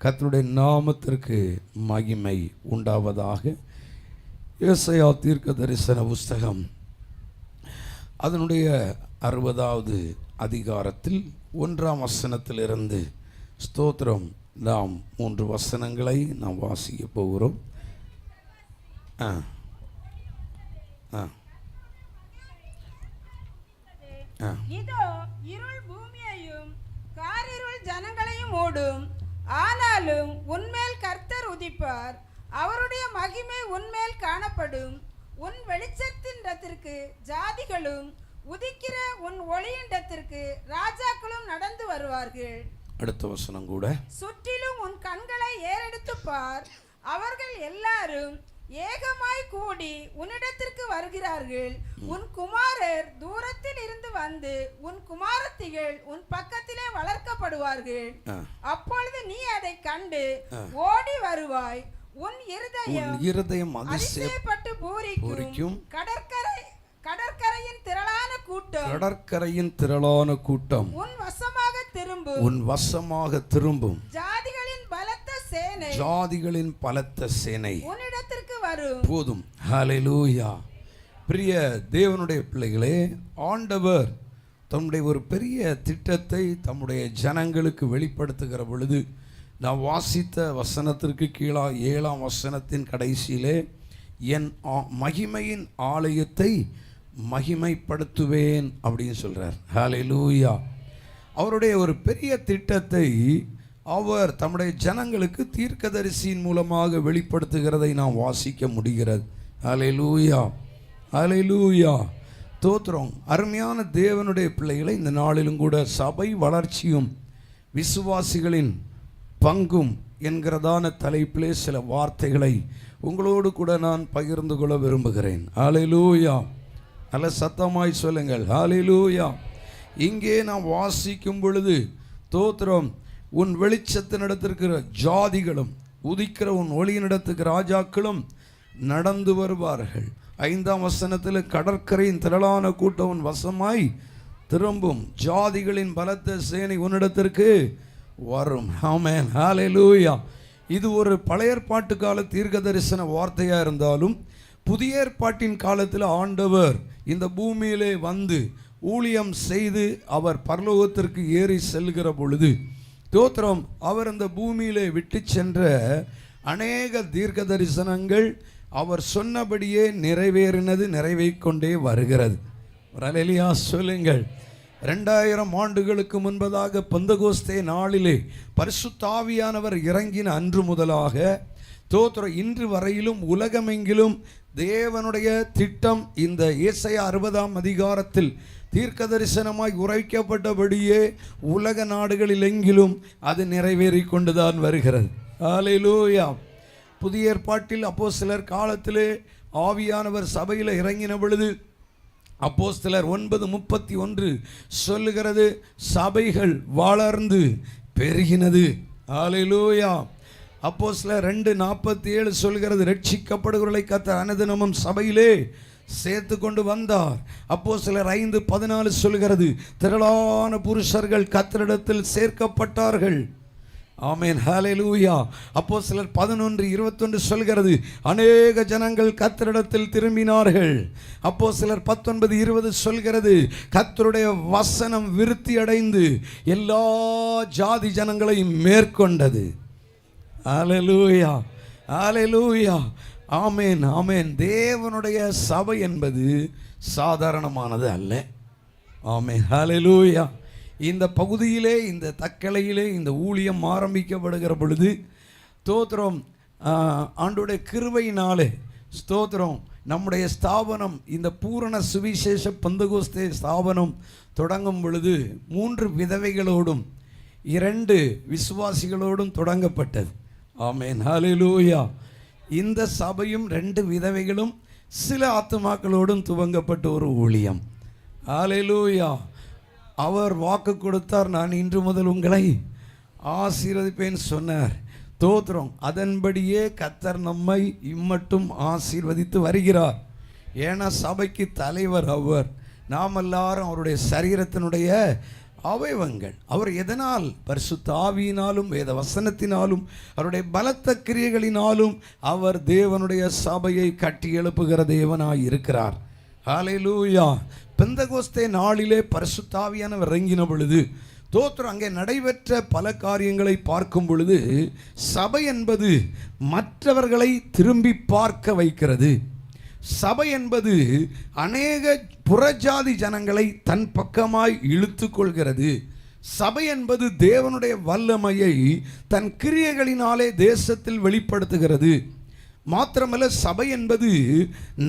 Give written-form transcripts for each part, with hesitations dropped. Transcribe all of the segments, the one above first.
கர்த்தருடைய நாமத்திற்கு மகிமை உண்டாவதாக. ஏசாயா தீர்க்க தரிசன புஸ்தகம் அதனுடைய 60வது அதிகாரத்தில் 1ஆம் வசனத்திலிருந்து ஸ்தோத்திரம் நாம் 3 வசனங்களை நாம் வாசிக்க போகிறோம். இதோ இருள் பூமியையும் காரிருள் ஜனங்களையும் மூடும். ஆனாலும் உன்மேல் கர்த்தர் உதிப்பார், அவருடைய மகிமை உன்மேல் காணப்படும். உன் வெளிச்சத்தினிடத்திற்கு ஜாதிகளும் உதிக்கிற உன் ஒளியினிடத்திற்கு ராஜாக்களும் நடந்து வருவார்கள். அடுத்த வசனம் கூட, சுற்றிலும் உன் கண்களை ஏறெடுத்து பார், அவர்கள் எல்லாரும் ஏகமாய் கூடி உன்னிடத்திற்கு வருகிறார்கள். உன் குமாரர் தூரத்தில் இருந்து வந்து உன் குமாரத்திகள் உன் பக்கத்திலே வளர்க்கப்படுவார்கள். அப்பொழுது நீ அதை கண்டு ஓடி வருவாய். உன் இருதயம் அதிசயப்பட்டு பூரிக்கும். கடற்கரையின் திரளான கூட்டம் உன் வசமாக திரும்பும். ஜாதிகளின் பலத்த சேனை உன்னிடத்திற்கு வரும். போதும். ஹல்லேலூயா. பிரிய தேவனுடைய பிள்ளைகளே, ஆண்டவர் தம்முடைய ஒரு பெரிய திட்டத்தை தம்முடைய ஜனங்களுக்கு வெளிப்படுத்துகிற பொழுது நான் வாசித்த வசனத்திற்கு கீழாக 7ஆம் வசனத்தின் கடைசியிலே என் மகிமையின் ஆலயத்தை மகிமைப்படுத்துவேன் அப்படின்னு சொல்றார். ஹல்லேலூயா. அவருடைய ஒரு பெரிய திட்டத்தை அவர் தம்முடைய ஜனங்களுக்கு தீர்க்கதரிசியின் மூலமாக வெளிப்படுத்துகிறதை நாம் வாசிக்க முடிகிறது. ஹல்லேலூயா, ஹல்லேலூயா. தோத்திரம். அருமையான தேவனுடைய பிள்ளைகளை, இந்த நாளிலும் கூட சபை வளர்ச்சியும் விசுவாசிகளின் பங்கும் என்கிறதான தலைப்பிலே சில வார்த்தைகளை உங்களோடு கூட நான் பகிர்ந்து கொள்ள விரும்புகிறேன். ஹல்லேலூயா. நல்ல சத்தமாய் சொல்லுங்கள் ஹல்லேலூயா. இங்கே நாம் வாசிக்கும் பொழுது தோத்திரம், உன் வெளிச்சத்தினிடத்திற்கு ஜாதிகளும் உதிக்கிற உன் ஒளியினிடத்துக்கு ராஜாக்களும் நடந்து வருவார்கள். 5ஆம் வசனத்தில் கடற்கரையின் திரளான கூட்டம் உன் வசமாய் திரும்பும். ஜாதிகளின் பலத்த சேனை உன்னிடத்திற்கு வரும். ஆமென், ஹல்லேலூயா. இது ஒரு பழைய ஏற்பாட்டு கால தீர்க்க தரிசன வார்த்தையாக இருந்தாலும் புதிய ஏற்பாட்டின் காலத்தில் ஆண்டவர் இந்த பூமியிலே வந்து ஊழியம் செய்து அவர் பரலோகத்திற்கு ஏறி செல்கிற பொழுது தோத்திரம், அவர் இந்த பூமியிலே விட்டு சென்ற அநேக தீர்க்க தரிசனங்கள் அவர் சொன்னபடியே நிறைவேறினது, நிறைவேறிக்கொண்டே வருகிறது. அல்லேலூயா சொல்லுங்கள். 2000 ஆண்டுகளுக்கு முன்பதாக பெந்தகோஸ்தே நாளிலே பரிசுத்த ஆவியானவர் இறங்கின அன்று முதலாக தோத்திரம் இன்று வரையிலும் உலகமெங்கிலும் தேவனுடைய திட்டம் இந்த ஏசாயா 60ஆம் அதிகாரத்தில் தீர்க்க தரிசனமாய் உரைக்கப்பட்டபடியே உலக நாடுகளில் எங்கிலும் அது நிறைவேறி கொண்டுதான் வருகிறது. ஹல்லேலூயா. புதிய ஏற்பாட்டில் அப்போஸ்தலர் காலத்திலே ஆவியானவர் சபையில் இறங்கின பொழுது அப்போஸ்தலர் 9:31 சொல்லுகிறது, சபைகள் வளர்ந்து பெருகினது. ஹல்லேலூயா. அப்போஸ்தலர் 2:47 சொல்கிறது, ரட்சிக்கப்படுகிறவர்களை கர்த்தர் அனுதினமும் சபையிலே சேர்த்து கொண்டு வந்தார். அப்போஸ்தலர் 5:14 சொல்கிறது, திரளான புருஷர்கள் கர்த்தரிடத்தில் சேர்க்கப்பட்டார்கள். ஆமென், ஹல்லேலூயா. அப்போஸ்தலர் 11:21 சொல்கிறது, அநேக ஜனங்கள் கர்த்தரிடத்தில் திரும்பினார்கள். அப்போஸ்தலர் 19:20 சொல்கிறது, கர்த்தருடைய வசனம் விருத்தி அடைந்து எல்லா ஜாதி ஜனங்களையும் மேற்கொண்டது. ஹல்லேலூயா, ஹல்லேலூயா. ஆமென், ஆமென். தேவனுடைய சபை என்பது சாதாரணமானது அல்ல. ஆமென், ஹல்லேலூயா. இந்த பகுதியிலே, இந்த தக்கலையிலே இந்த ஊழியம் ஆரம்பிக்கப்படுகிற பொழுது ஸ்தோத்திரம், ஆண்டோடைய கிருபையினாலே ஸ்தோத்திரம், நம்முடைய ஸ்தாபனம், இந்த பூரண சுவிசேஷ பெந்தகோஸ்தே ஸ்தாபனம் தொடங்கும் பொழுது 3 விதவைகளோடும் 2 விசுவாசிகளோடும் தொடங்கப்பட்டது. ஆமென், ஹல்லேலூயா. இந்த சபையும் 2 விதவைகளும் சில ஆத்துமாக்களோடும் துவங்கப்பட்ட ஒரு ஊழியம். ஹல்லேலூயா. அவர் வாக்கு கொடுத்தார், நான் இன்று முதல் உங்களை ஆசீர்வதிப்பேன் சொன்னார். தோத்திரம். அதன்படியே கர்த்தர் நம்மை இம்மட்டும் ஆசீர்வதித்து வருகிறார். ஏன்னா சபைக்கு தலைவர் அவர். நாம் எல்லாரும் அவருடைய சரீரத்தினுடைய அவயவங்கள். அவர் எதனால்? பரிசுத்த ஆவியினாலும் வேத வசனத்தினாலும் அவருடைய பலத்த கிரியைகளினாலும் அவர் தேவனுடைய சபையை கட்டி எழுப்புகிற தேவனாய் இருக்கிறார். ஹல்லேலூயா. பெந்தகோஸ்தே நாளிலே பரிசுத்த ஆவியானவர் இறங்கின பொழுது தோத்திரம் அங்கே நடைபெற்ற பல காரியங்களை பார்க்கும் பொழுது சபை என்பது மற்றவர்களை திரும்பி பார்க்க வைக்கிறது. சபை என்பது அநேக புறஜாதி ஜனங்களை தன் பக்கமாய் இழுத்து கொள்கிறது. சபை என்பது தேவனுடைய வல்லமையை தன் கிரியைகளினாலே தேசத்தில் வெளிப்படுத்துகிறது. மாத்திரமல்ல, சபை என்பது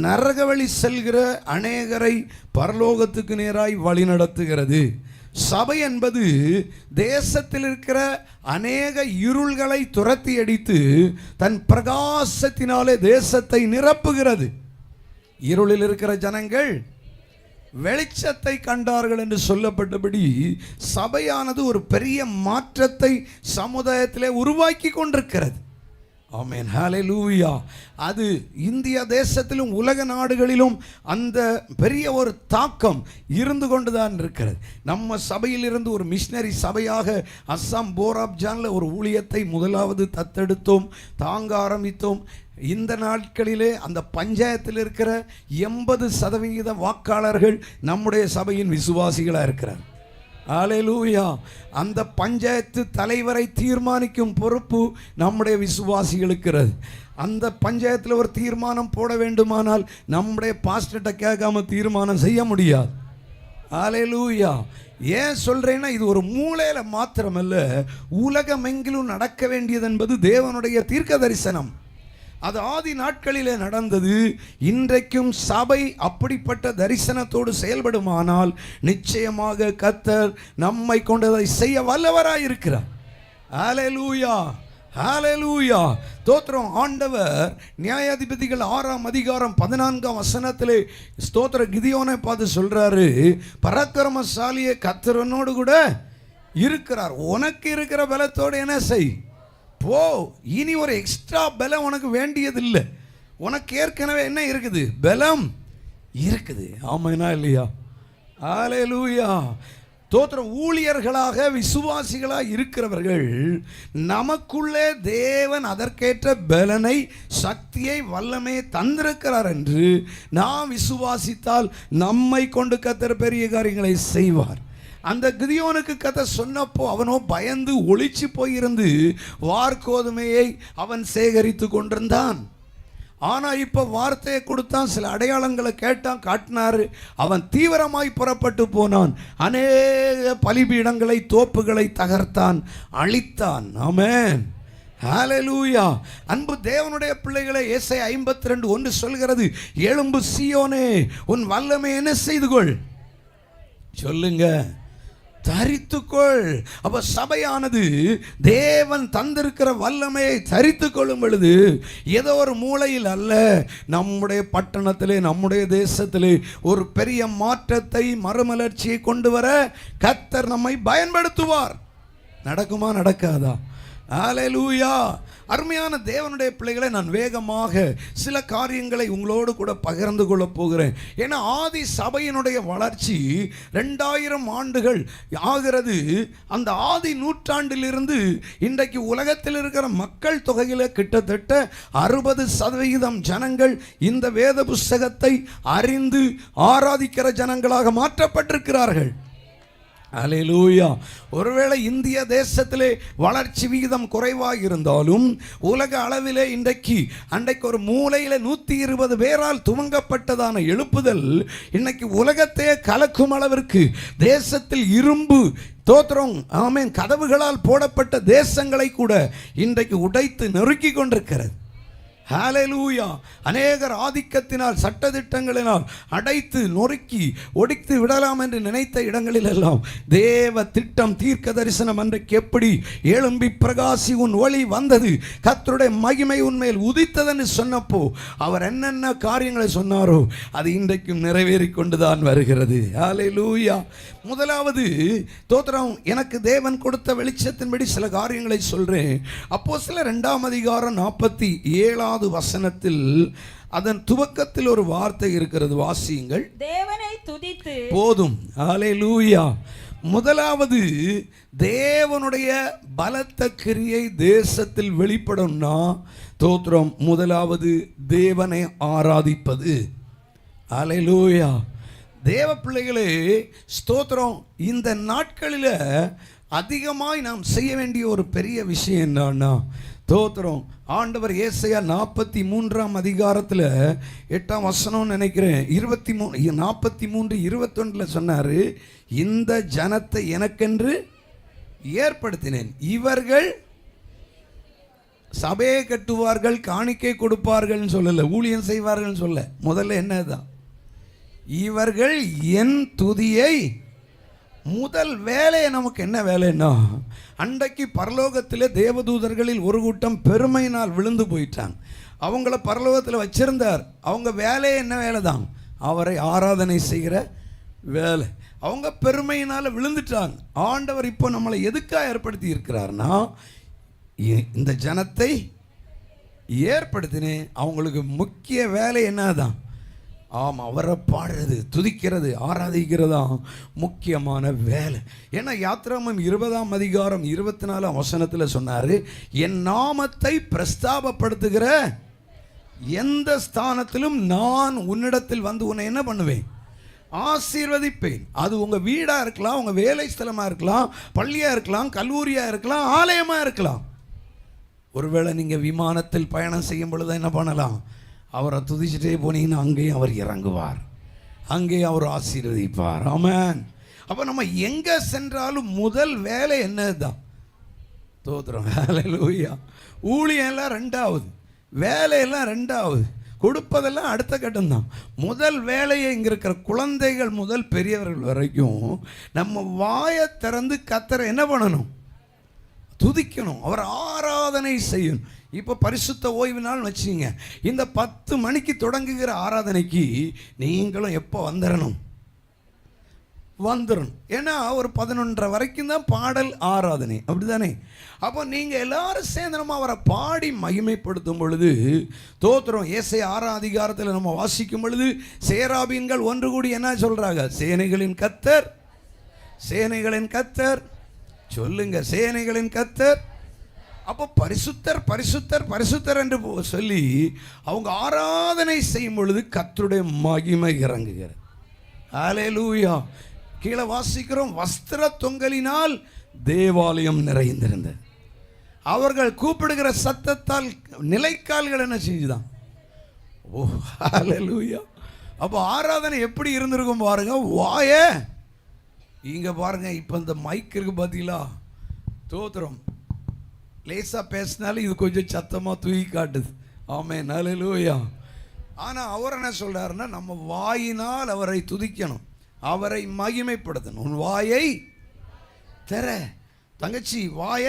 நரகவழி செல்கிற அநேகரை பரலோகத்துக்கு நேராய் வழி நடத்துகிறது. சபை என்பது தேசத்தில் இருக்கிற அநேக இருள்களை துரத்தி அடித்து தன் பிரகாசத்தினாலே தேசத்தை நிரப்புகிறது. இருளில் இருக்கிற ஜனங்கள் வெளிச்சத்தை கண்டார்கள் என்று சொல்லப்பட்டபடி சபையானது ஒரு பெரிய மாற்றத்தை சமுதாயத்திலே உருவாக்கி கொண்டிருக்கிறது. ஆமென், ஹல்லேலூயா. அது இந்திய தேசத்திலும் உலக நாடுகளிலும் அந்த பெரிய ஒரு தாக்கம் இருந்து கொண்டுதான் இருக்கிறது. நம்ம சபையிலிருந்து ஒரு மிஷனரி சபையாக அஸ்ஸாம் போராப்ஜானில் ஒரு ஊழியத்தை முதலாவது தத்தெடுத்தோம், தாங்க ஆரம்பித்தோம். இந்த நாட்களிலே அந்த பஞ்சாயத்தில் இருக்கிற 80% வாக்காளர்கள் நம்முடைய சபையின் விசுவாசிகளாக இருக்கிறார். ஹல்லேலூயா. அந்த பஞ்சாயத்து தலைவரை தீர்மானிக்கும் பொறுப்பு நம்முடைய விசுவாசிகளுக்கு. அந்த பஞ்சாயத்தில் ஒரு தீர்மானம் போட வேண்டுமானால் நம்முடைய பாஸ்டர்கிட்ட கேட்காம தீர்மானம் செய்ய முடியாது. ஹல்லேலூயா. ஏன் சொல்றேன்னா, இது ஒரு மூலையில மாத்திரமல்ல, உலகமெங்கிலும் நடக்க வேண்டியது என்பது தேவனுடைய தீர்க்க தரிசனம். அது ஆதி நாட்களிலே நடந்தது. இன்றைக்கும் சபை அப்படிப்பட்ட தரிசனத்தோடு செயல்படுமானால் நிச்சயமாக கர்த்தர் நம்மை கொண்டதை செய்ய வல்லவராய் இருக்கிறார். ஹல்லேலூயா, ஹல்லேலூயா. ஸ்தோத்திரம். ஆண்டவர் நியாயாதிபதிகள் 6ஆம் அதிகாரம் 14ஆம் வசனத்திலே ஸ்தோத்திர கிதியோனை பார்த்து சொல்றாரு, பராக்கிரமசாலியே கர்த்தரனோடு கூட இருக்கிறார். உனக்கு இருக்கிற பலத்தோடு என்ன செய்? போ. இனி ஒரு எக்ஸ்ட்ரா பலம் உனக்கு வேண்டியதில்லை. உனக்கு ஏற்கனவே என்ன இருக்குது? பலம் இருக்குது. ஆமானா இல்லையா? ஹல்லேலூயா. ஸ்தோத்திரம். ஊழியர்களாக விசுவாசிகளாக இருக்கிறவர்கள் நமக்குள்ளே தேவன் அதற்கேற்ற பலனை, சக்தியை, வல்லமையை தந்திருக்கிறார் என்று நாம் விசுவாசித்தால் நம்மை கொண்டு கர்த்தர் பெரிய காரியங்களை செய்வார். அந்த கிதியோனுக்கு கதை சொன்னப்போ அவனோ பயந்து ஒளிச்சு போயிருந்து வார்கோதுமையை அவன் சேகரித்து கொண்டிருந்தான். ஆனால் இப்போ வார்த்தையை கொடுத்தான், சில அடையாளங்களை கேட்டான், காட்டினார். அவன் தீவிரமாய் புறப்பட்டு போனான். அநேக பலிபீடங்களை, தோப்புகளை தகர்த்தான், அழித்தான். ஆமென், ஹல்லேலூயா. அன்பு தேவனுடைய பிள்ளைகளை, ஏசாயா 52:1 சொல்கிறது, எழும்பு சீயோனே, உன் வல்லமை என்ன செய்து கொள்? சொல்லுங்க, தரித்துக்கொள். அப்ப சபையானது தேவன் தந்திருக்கிற வல்லமையை தரித்து கொள்ளும் பொழுது ஏதோ ஒரு மூலையில் அல்ல, நம்முடைய பட்டணத்திலே, நம்முடைய தேசத்திலே ஒரு பெரிய மாற்றத்தை, மறுமலர்ச்சியை கொண்டு வர கர்த்தர் நம்மை பயன்படுத்துவார். நடக்குமா? நடக்காதா? ஹல்லேலூயா. அருமையான தேவனுடைய பிள்ளைகளை, நான் வேகமாக சில காரியங்களை உங்களோடு கூட பகிர்ந்து கொள்ள போகிறேன். ஏன்னா ஆதி சபையினுடைய வளர்ச்சி 2000 ஆண்டுகள் ஆகிறது. அந்த ஆதி நூற்றாண்டிலிருந்து இன்றைக்கு உலகத்தில் இருக்கிற மக்கள் தொகையில் கிட்டத்தட்ட 60% ஜனங்கள் இந்த வேத புஸ்தகத்தை அறிந்து ஆராதிக்கிற ஜனங்களாக மாற்றப்பட்டிருக்கிறார்கள். ஹல்லேலூயா. ஒருவேளை இந்திய தேசத்திலே வளர்ச்சி விகிதம் குறைவாக இருந்தாலும் உலக அளவிலே அன்றைக்கு ஒரு மூலையில் 120 பேரால் துவங்கப்பட்டதான எழுப்புதல் இன்னைக்கு உலகத்தையே கலக்கும் அளவிற்கு தேசத்தில் இரும்பு தோத்திரம், ஆமென், கதவுகளால் போடப்பட்ட தேசங்களை கூட இன்றைக்கு உடைத்து நெருக்கி கொண்டிருக்கிறது. ஹல்லேலூயா. அநேகர் ஆதிக்கத்தினால், சட்டதிட்டங்களினால் அடைத்து நொறுக்கி ஒடித்து விடலாம் என்று நினைத்த இடங்களில் எல்லாம் தேவ திட்டம், தீர்க்க தரிசனம் அன்றைக்கு எப்படி எழும்பி பிரகாசி உன் ஒளி வந்தது, கர்த்தருடைய மகிமை உன்மேல் உதித்ததென்று சொன்னப்போ அவர் என்னென்ன காரியங்களை சொன்னாரோ அது இன்றைக்கும் நிறைவேறி கொண்டுதான் வருகிறது. ஹல்லேலூயா. முதலாவது தோத்திரம், எனக்கு தேவன் கொடுத்த வெளிச்சத்தின்படி சில காரியங்களை சொல்றேன். அப்போஸ்தலர் 2ஆம் அதிகாரம் 47ஆவது வசனத்தில் அதன் துவக்கத்தில் ஒரு வார்த்தை இருக்கிறது, வாசியுங்கள். தேவனை துதித்து. போதும். ஹல்லேலூயா. முதலாவது தேவனுடைய பலத்த கிரியை தேசத்தில் வெளிப்படும்னா தோத்திரம், முதலாவது தேவனை ஆராதிப்பது. அல்லேலூயா. தேவ பிள்ளைகளே ஸ்தோத்திரம். இந்த நாட்களில் அதிகமாய் நாம் செய்ய வேண்டிய ஒரு பெரிய விஷயம் என்னன்னா தோத்திரம், ஆண்டவர் ஏசாயா 43ஆம் அதிகாரத்தில் 8ஆம் வசனம் நினைக்கிறேன், 43:21 சொன்னார், இந்த ஜனத்தை எனக்கென்று ஏற்படுத்தினேன், இவர்கள் சபையை கட்டுவார்கள், காணிக்கை கொடுப்பார்கள் சொல்லல, ஊழியம் செய்வார்கள் சொல்ல. முதல்ல என்னதான், இவர்கள் என் துதியை, முதல் வேலையை நமக்கு என்ன வேலைன்னா, அன்றைக்கு பரலோகத்தில் தேவதூதர்களில் ஒரு கூட்டம் பெருமையினால் விழுந்து போயிட்டாங்க. அவங்கள பரலோகத்தில் வச்சிருந்தார். அவங்க வேலையை என்ன வேலை தான், அவரை ஆராதனை செய்கிற வேலை. அவங்க பெருமையினால் விழுந்துட்டாங்க. ஆண்டவர் இப்போ நம்மளை எதுக்காக ஏற்படுத்தி இருக்கிறார்னா, இந்த ஜனத்தை ஏற்படுத்தினேன், அவங்களுக்கு முக்கிய வேலை என்னதான், ஆமாம், அவரை பாடுறது, துதிக்கிறது, ஆராதிக்கிறதா முக்கியமான வேலை. ஏன்னா யாத்திராகமம் 20ஆம் அதிகாரம் 24ஆம் வசனத்தில் சொன்னார், என் நாமத்தை பிரஸ்தாபப்படுத்துகிற எந்த ஸ்தானத்திலும் நான் உன்னிடத்தில் வந்து உன்னை என்ன பண்ணுவேன், ஆசீர்வதிப்பேன். அது உங்கள் வீடாக இருக்கலாம், உங்கள் வேலை ஸ்தலமாக இருக்கலாம், பள்ளியாக இருக்கலாம், கல்லூரியாக இருக்கலாம், ஆலயமாக இருக்கலாம். ஒருவேளை நீங்கள் விமானத்தில் பயணம் செய்யும் பொழுது என்ன பண்ணலாம், அவரை துதிச்சுட்டே போனீங்கன்னா அங்கேயும் அவர் இறங்குவார், அங்கேயும் அவர் ஆசீர்வதிப்பார். ஆமென். அப்போ நம்ம எங்கே சென்றாலும் முதல் வேலை என்னதுதான், தோத்திரம். ஹல்லேலூயா. ஊழியம் எல்லாம் ரெண்டாவது, வேலையெல்லாம் ரெண்டாவது, கொடுப்பதெல்லாம் அடுத்த கட்டம்தான். முதல் வேலையை இங்கே இருக்கிற குழந்தைகள் முதல் பெரியவர்கள் வரைக்கும் நம்ம வாயை திறந்து கர்த்தரை என்ன பண்ணணும், துதிக்கணும், அவர் ஆராதனை செய்யணும். இப்போ பரிசுத்த ஓய்வு நாள் வச்சுங்க, இந்த 10 மணிக்கு தொடங்குகிற ஆராதனைக்கு நீங்களும் எப்போ வந்துடணும், ஏன்னா ஒரு 11:30 வரைக்கும் தான் பாடல் ஆராதனை, அப்படிதானே? அப்போ நீங்கள் எல்லாரும் சேர்ந்தனமா அவரை பாடி மகிமைப்படுத்தும் பொழுது தோத்திரம். ஏசாயா 6ஆம் அதிகாரத்தில் நம்ம வாசிக்கும் பொழுது சேராபீன்கள் ஒன்று கூடி என்ன சொல்றாங்க, சேனைகளின் கர்த்தர், சேனைகளின் கர்த்தர் சொல்லுங்க, சேனைகளின் கர்த்தர். அப்போ பரிசுத்தர் பரிசுத்தர் பரிசுத்தர் என்று சொல்லி அவங்க ஆராதனை செய்யும் பொழுது கர்த்தருடைய மகிமை இறங்குகிறது. அல்லேலூயா. கீழே வாசிக்கிறோம், வஸ்திர தொங்கலினால் தேவாலயம் நிறைந்திருந்தது. அவர்கள் கூப்பிடுகிற சத்தத்தால் நிலைக்கால்கள் என்ன செஞ்சுதான். ஓ அல்லேலூயா. அப்போ ஆராதனை எப்படி இருந்திருக்கும் பாருங்க. வாயே இங்கே பாருங்க, இப்போ இந்த மைக் இருக்கு பார்த்தீங்களா, தோத்திரம், லேசாக பேசினாலும் இது கொஞ்சம் சத்தமாக தூக்கி காட்டுது. ஆமென். அல்லேலூயா. ஆனால் அவர் என்ன சொல்கிறாருன்னா, நம்ம வாயினால் அவரை துதிக்கணும், அவரை மகிமைப்படுத்தணும். உன் வாயை தர தங்கச்சி, வாய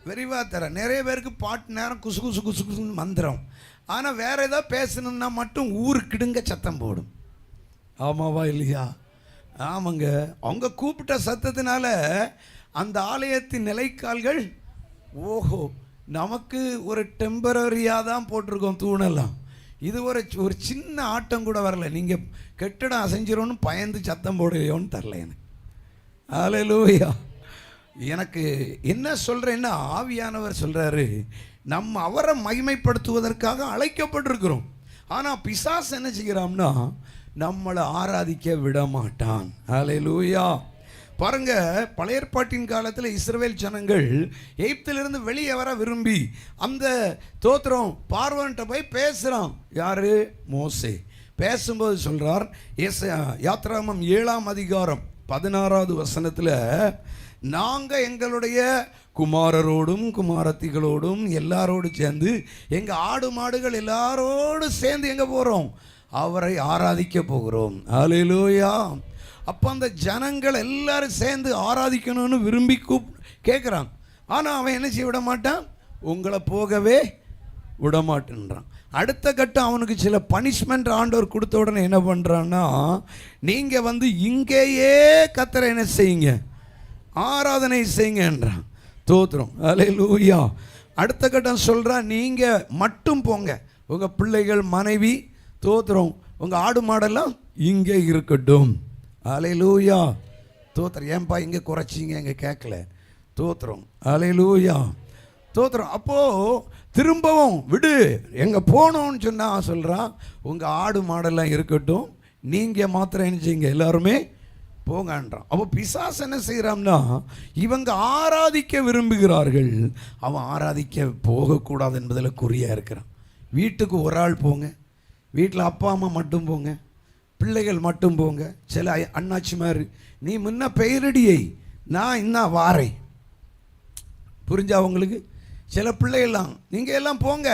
விரிவாக தர. நிறைய பேருக்கு பாட்டு நேரம் குசு குசு குசு குசுன்னு மந்திரம், ஆனால் வேற ஏதாவது பேசணுன்னா மட்டும் ஊருக்கிடுங்க சத்தம் போடும். ஆமாவா இல்லையா? ஆமாங்க. அவங்க கூப்பிட்ட சத்தத்தினால அந்த ஆலயத்தின் நிலைக்கால்கள், ஓஹோ, நமக்கு ஒரு டெம்பரரியாக தான் போட்டிருக்கோம் தூணெல்லாம், இது ஒரு சின்ன ஆட்டம் கூட வரல. நீங்கள் கெட்டிடம் அசைஞ்சிரோன்னு பயந்து சத்தம் போடுவோன்னு தரல எனக்கு. அல்லேலூயா. எனக்கு என்ன சொல்கிறேன்னா, ஆவியானவர் சொல்கிறாரு, நம்ம அவரை மகிமைப்படுத்துவதற்காக அழைக்கப்பட்டிருக்கிறோம். ஆனால் பிசாசு என்ன செய்கிறான்னா, நம்மளை ஆராதிக்க விட மாட்டான். அல்லேலூயா. பாருங்க, பழைய ஏற்பாட்டின் காலத்தில் இஸ்ரவேல் ஜனங்கள் எகிப்திலிருந்து வெளியே வர விரும்பி அந்த தோத்திரம் பார்வோன்ட்ட போய் பேசுகிறான். யாரு? மோசே. பேசும்போது சொல்கிறார், யாத்திராகமம் 7ஆம் அதிகாரம் 16வது வசனத்தில், நாங்கள் எங்களுடைய குமாரரோடும் குமாரத்திகளோடும் எல்லாரோடு சேர்ந்து எங்கள் ஆடு மாடுகள் எல்லாரோடு சேர்ந்து எங்கே போகிறோம், அவரை ஆராதிக்க போகிறோம். அல்லேலூயா. அப்போ அந்த ஜனங்கள் எல்லாரும் சேர்ந்து ஆராதிக்கணும்னு விரும்பி கேட்குறான். ஆனால் அவன் என்ன செய்ய விட மாட்டான், உங்களை போகவே விட மாட்டேன்றான். அடுத்த கட்டம் அவனுக்கு சில பனிஷ்மெண்ட் ஆண்டவர் கொடுத்த உடனே என்ன பண்ணுறான்னா, நீங்கள் இங்கேயே கர்த்தரை என்ன செய்யுங்க, ஆராதனை செய்யுங்கன்றான். தோத்திரம். அல்லேலூயா. அடுத்த கட்டம் சொல்கிறான், நீங்கள் மட்டும் போங்க, உங்கள் பிள்ளைகள் மனைவி தோத்திரம் உங்கள் ஆடு மாடெல்லாம் இங்கே இருக்கட்டும். அல்லேலூயா. தோத்திரம். ஏன்பா இங்கே குறைச்சிங்க, எங்கே கேட்கல. தோத்திரம். அல்லேலூயா. தோத்திரம். அப்போது திரும்பவும் விடு, எங்கே போகணும்னு சொன்னால் சொல்கிறான், உங்கள் ஆடு மாடெல்லாம் இருக்கட்டும், நீங்கள் மாத்திரம் என்ன செய்யுங்க, எல்லாருமே போங்கன்றான். அப்போ பிசாசு என்ன செய்கிறான்னா, இவங்க ஆராதிக்க விரும்புகிறார்கள், அவன் ஆராதிக்க போகக்கூடாது என்பதில் குறியாக இருக்கிறான். வீட்டுக்கு ஒரு ஆள் போங்க, வீட்டில் அப்பா அம்மா மட்டும் போங்க, பிள்ளைகள் மட்டும் போங்க. சில அண்ணாச்சி மாதிரி, நீ முன்ன பெயரடியை, நான் இன்னும் வாரேன். புரிஞ்சா உங்களுக்கு? சில பிள்ளைகள்லாம், நீங்கள் எல்லாம் போங்க,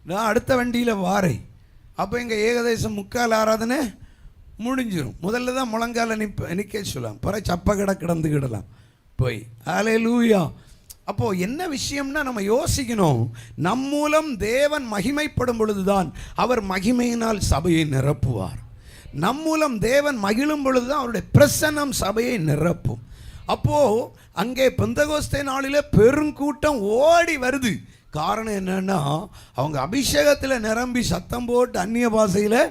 நான் அடுத்த வண்டியில் வாரேன். அப்போ எங்கள் ஏகதேசம் முக்கால் ஆராதனை முடிஞ்சிடும். முதல்ல தான் முழங்கால நிற்க சொல்லலாம், பிற சப்ப கிடந்துக்கிடலாம் போய். அல்லேலூயா. அப்போது என்ன விஷயம்னா, நம்ம யோசிக்கணும், நம் மூலம் தேவன் மகிமைப்படும் பொழுதுதான் அவர் மகிமையினால் சபையை நிரப்புவார். நம் மூலம் தேவன் மகிழும் பொழுதுதான் அவருடைய பிரசன்னம் சபையை நிரப்பும். அப்போது அங்கே பெந்தகோஸ்தே நாளில் பெருங்கூட்டம் ஓடி வருது. காரணம் என்னன்னா, அவங்க அபிஷேகத்தில் நிரம்பி சத்தம் போட்டு அந்நிய பாஷையில்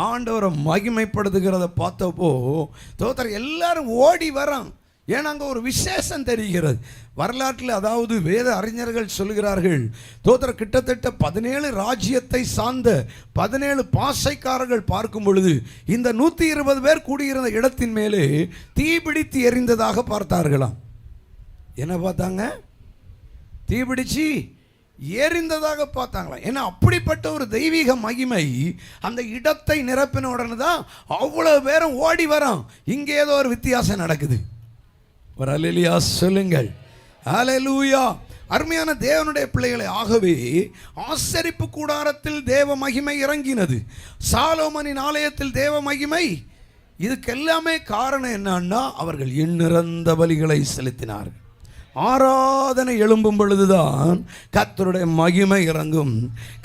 ஆண்டவரை மகிமைப்படுத்துகிறத பார்த்தப்போ தோத்தர் எல்லாரும் ஓடி வரான். ஏன்னா அங்கே ஒரு விசேஷம் தெரிகிறது வரலாற்றில். அதாவது வேத அறிஞர்கள் சொல்கிறார்கள், தோத்தர் கிட்டத்தட்ட 17 ராஜ்யத்தை சார்ந்த 17 பாசைக்காரர்கள் பார்க்கும் பொழுது இந்த 120 பேர் கூடியிருந்த இடத்தின் மேலே தீபிடித்து எரிந்ததாக பார்த்தார்களாம். என்ன பார்த்தாங்க? தீபிடிச்சு எரிந்ததாக பார்த்தாங்களாம். ஏன்னா அப்படிப்பட்ட ஒரு தெய்வீக மகிமை அந்த இடத்தை நிரப்பின உடனே தான் அவ்வளவு பேரும் ஓடி வரோம். இங்கே ஏதோ ஒரு வித்தியாசம் நடக்குது. ஒரு அல்லேலூயா சொல்லுங்கள். அல்லேலூயா. அருமையான தேவனுடைய பிள்ளைகளை, ஆகவே ஆசரிப்பு கூடாரத்தில் தேவ மகிமை இறங்கினது, சாலோமனின் ஆலயத்தில் தேவ மகிமை. இதுக்கெல்லாமே காரணம் என்னன்னா, அவர்கள் எண்ணிறந்த பலிகளை செலுத்தினார்கள். ஆராதனை எழும்பும் பொழுதுதான் கர்த்தருடைய மகிமை இறங்கும்.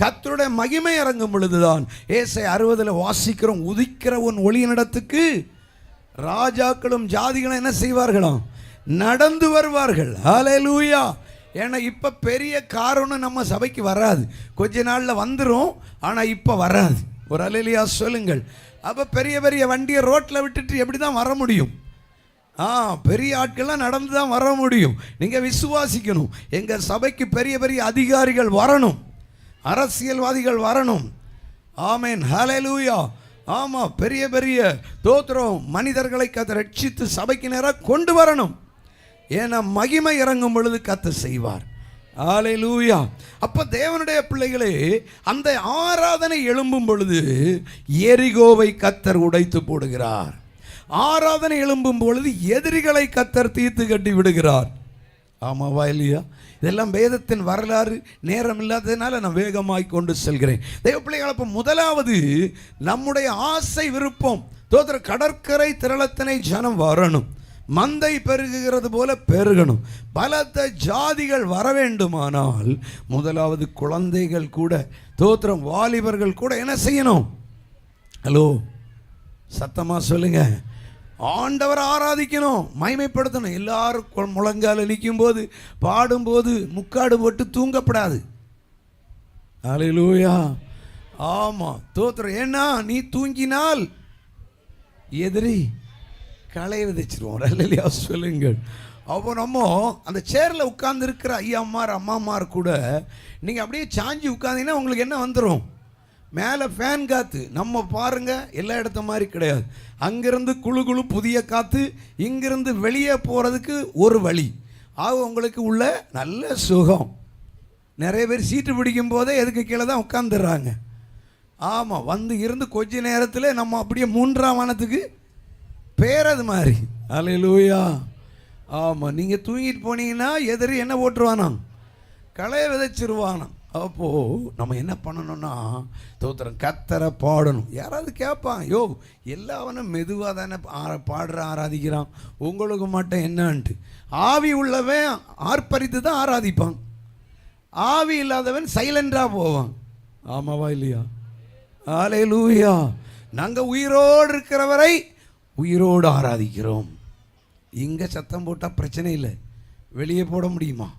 கர்த்தருடைய மகிமை இறங்கும் பொழுதுதான் ஏசாயா 60 வாசிக்கிறோம், உதிக்கிற உன் ஒளியினிடத்துக்கு ராஜாக்களும் ஜாதிகளும் என்ன செய்வார்களாம்? நடந்து வருவார்கள். ஹல்லேலூயா. ஏன்னா இப்போ பெரிய காரணம் நம்ம சபைக்கு வராது, கொஞ்ச நாளில் வந்துடும், ஆனால் இப்போ வராது. ஒரு அல்லேலூயா சொல்லுங்கள். அப்போ பெரிய பெரிய வண்டியை ரோட்டில் விட்டுட்டு எப்படி தான் வர முடியும்? பெரிய ஆட்கள்லாம் நடந்து தான் வர முடியும். நீங்கள் விசுவாசிக்கணும், எங்கள் சபைக்கு பெரிய பெரிய அதிகாரிகள் வரணும், அரசியல்வாதிகள் வரணும். ஆமேன். ஹல்லேலூயா. ஆமாம், பெரிய பெரிய தோத்திரம் மனிதர்களை கத்த ரட்சித்து சபைக்கு நேராக கொண்டு வரணும். ஏன்னா மகிமை இறங்கும் பொழுது கத்த செய்வார். ஹல்லேலூயா. அப்போ தேவனுடைய பிள்ளைகளே, அந்த ஆராதனை எழும்பும் பொழுது எரிகோவை கத்தர் உடைத்து போடுகிறார். ஆராதனை எழும்பும் பொழுது எதிரிகளை கத்தர் தீர்த்து கட்டி விடுகிறார். ஆமாவா இல்லையா? இதெல்லாம் வேதத்தின் வரலாறு. நேரம் இல்லாததுனால நான் வேகமாய் கொண்டு செல்கிறேன். தெய்வ பிள்ளைகள், அப்போ முதலாவது நம்முடைய ஆசை விருப்பம், தோத்திர கடற்கரை திரளத்தினை ஜனம் வரணும், மந்தை பெருகுகிறது போல பெருகணும், பலத்த ஜாதிகள் வர வேண்டுமானால் முதலாவது குழந்தைகள் கூட, தோத்திரம் வாலிபர்கள் கூட என்ன செய்யணும்? ஹலோ, சத்தமாக சொல்லுங்க. ஆண்டவர் ஆராதிக்கணும், மகிமைப்படுத்தணும். எல்லாரும் முழங்கால நிற்கும் போது பாடும்போது முக்காடு போட்டு தூங்கப்படாது. அல்லேலூயா. ஆமாம், தோத்திரம். ஏன்னா நீ தூங்கினால் எதிரி களை விதைச்சிருவோம். அல்லேலூயா சொல்லுங்கள். அப்போ நம்ம அந்த சேரில் உட்கார்ந்து இருக்கிற ஐயாமார் அம்மாமார் கூட நீங்கள் அப்படியே சாஞ்சி உட்காந்தீங்கன்னா உங்களுக்கு என்ன வந்துடும்? மேலே ஃபேன் காற்று. நம்ம பாருங்கள், எல்லா இடத்த மாதிரி கிடையாது. அங்கேருந்து குழு குழு புதிய காற்று, இங்கிருந்து வெளியே போகிறதுக்கு ஒரு வழி ஆக உங்களுக்கு உள்ள நல்ல சுகம். நிறைய பேர் சீட்டு பிடிக்கும் போதே எதுக்கு கீழே தான் உட்காந்துடுறாங்க. ஆமாம், வந்து இருந்து கொஞ்ச நேரத்தில் நம்ம அப்படியே 3ஆம் வானத்துக்கு பேரது மாதிரி. அல்லேலூயா. ஆமாம், நீங்கள் தூங்கிட்டு போனீங்கன்னா எதிரி என்ன போட்டுருவானா? களைய விதைச்சிருவானா. அப்போது நம்ம என்ன பண்ணணும்னா, தோத்திரம் கத்தரை பாடணும். யாராவது கேட்பான், யோ எல்லாவனும் மெதுவாக தானே பாடுற ஆராதிக்கிறான், உங்களுக்கு மட்டும் என்னன்ட்டு. ஆவி உள்ளவன் ஆர்ப்பரித்து தான் ஆராதிப்பான், ஆவி இல்லாதவன் சைலண்டாக போவான். ஆமாவா இல்லையா? அல்லேலூயா. நாங்கள் உயிரோடு இருக்கிறவரை உயிரோடு ஆராதிக்கிறோம். இங்கே சத்தம் போட்டால் பிரச்சனை இல்லை, வெளியே போட முடியுமா?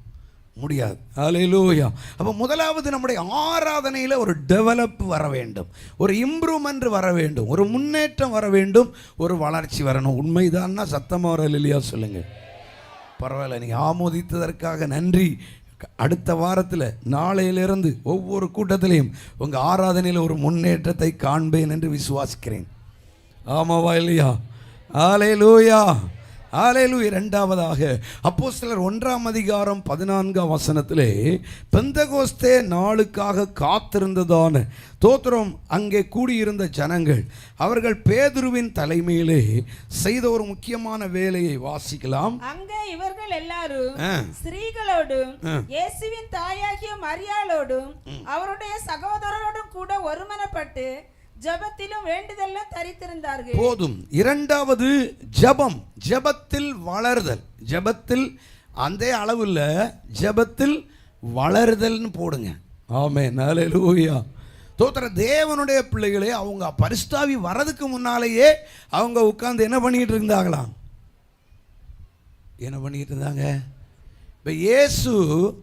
முடியாது. ஹல்லேலூயா. அப்போ முதலாவது நம்முடைய ஆராதனையில் ஒரு டெவலப் வர வேண்டும், ஒரு இம்ப்ரூவ்மெண்ட் வர வேண்டும், ஒரு முன்னேற்றம் வர வேண்டும், ஒரு வளர்ச்சி வரணும். உண்மைதான்னா சத்தமாக வரல இல்லையா சொல்லுங்கள். பரவாயில்ல, நீங்கள் ஆமோதித்ததற்காக நன்றி. அடுத்த வாரத்தில் நாளையிலிருந்து ஒவ்வொரு கூட்டத்திலையும் உங்கள் ஆராதனையில் ஒரு முன்னேற்றத்தை காண்பேன் என்று விசுவாசிக்கிறேன். ஆமாவா இல்லையா? ஹல்லேலூயா, ஹல்லேலூயா. இரண்டாவதாக அப்போஸ்தலர் 1:14 பெந்தகோஸ்தே நாளுக்காக காத்திருந்ததான தோத்திரம் அங்கே கூடியிருந்த ஜனங்கள் அவர்கள் பேதுருவின் தலைமையிலே செய்த ஒரு முக்கியமான வேலையை வாசிக்கலாம். அங்கே இவர்கள் எல்லாரும் ஸ்திரீகளோடும் இயேசுவின் தாயாகிய மரியாளோடும் அவருடைய சகோதரரோடும் கூட ஒருமனப்பட்டு ஜெபத்திலும் வேண்டுதலும் தரித்திருந்தார்கள். போதும். இரண்டாவது ஜெபம், ஜெபத்தில் வளர்தல். ஜெபத்தில் அந்த அளவில் ஜெபத்தில் வளர்தல்னு போடுங்க. ஆமென், ஹல்லேலூயா. தோத்திர தேவனுடைய பிள்ளைகளே, அவங்க பரிசுத்தாவி வரதுக்கு முன்னாலேயே அவங்க உட்கார்ந்து என்ன பண்ணிட்டு இருந்தாங்களாம்? என்ன பண்ணிட்டு இருந்தாங்க? இப்போ இயேசு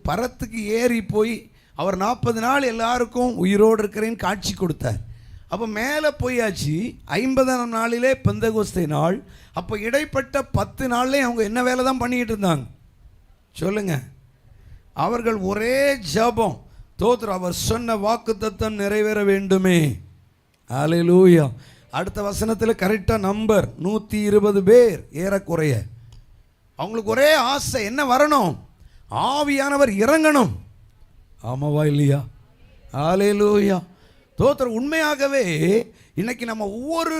பரத்துக்கு ஏறி போய் அவர் 40 நாள் எல்லாருக்கும் உயிரோடு இருக்கிறேன்னு காட்சி கொடுத்தார். அப்போ மேலே போயாச்சு. 50ஆம் நாளிலே பெந்தகோஸ்தே நாள். அப்போ இடைப்பட்ட 10 நாள்லேயும் அவங்க என்ன வேலை தான் பண்ணிக்கிட்டு இருந்தாங்க சொல்லுங்க? அவர்கள் ஒரே ஜெபம். தோத்திரம், அவர் சொன்ன வாக்குத்தத்தம் நிறைவேற வேண்டுமே. ஹல்லேலூயா. அடுத்த வசனத்தில் கரெக்டாக நம்பர் 120 பேர் ஏறக்குறைய. அவங்களுக்கு ஒரே ஆசை, என்ன வரணும்? ஆவியானவர் இறங்கணும். ஆமாவா இல்லையா? ஹல்லேலூயா. தோத்திரம், உண்மையாகவே இன்னைக்கு நம்ம ஒவ்வொரு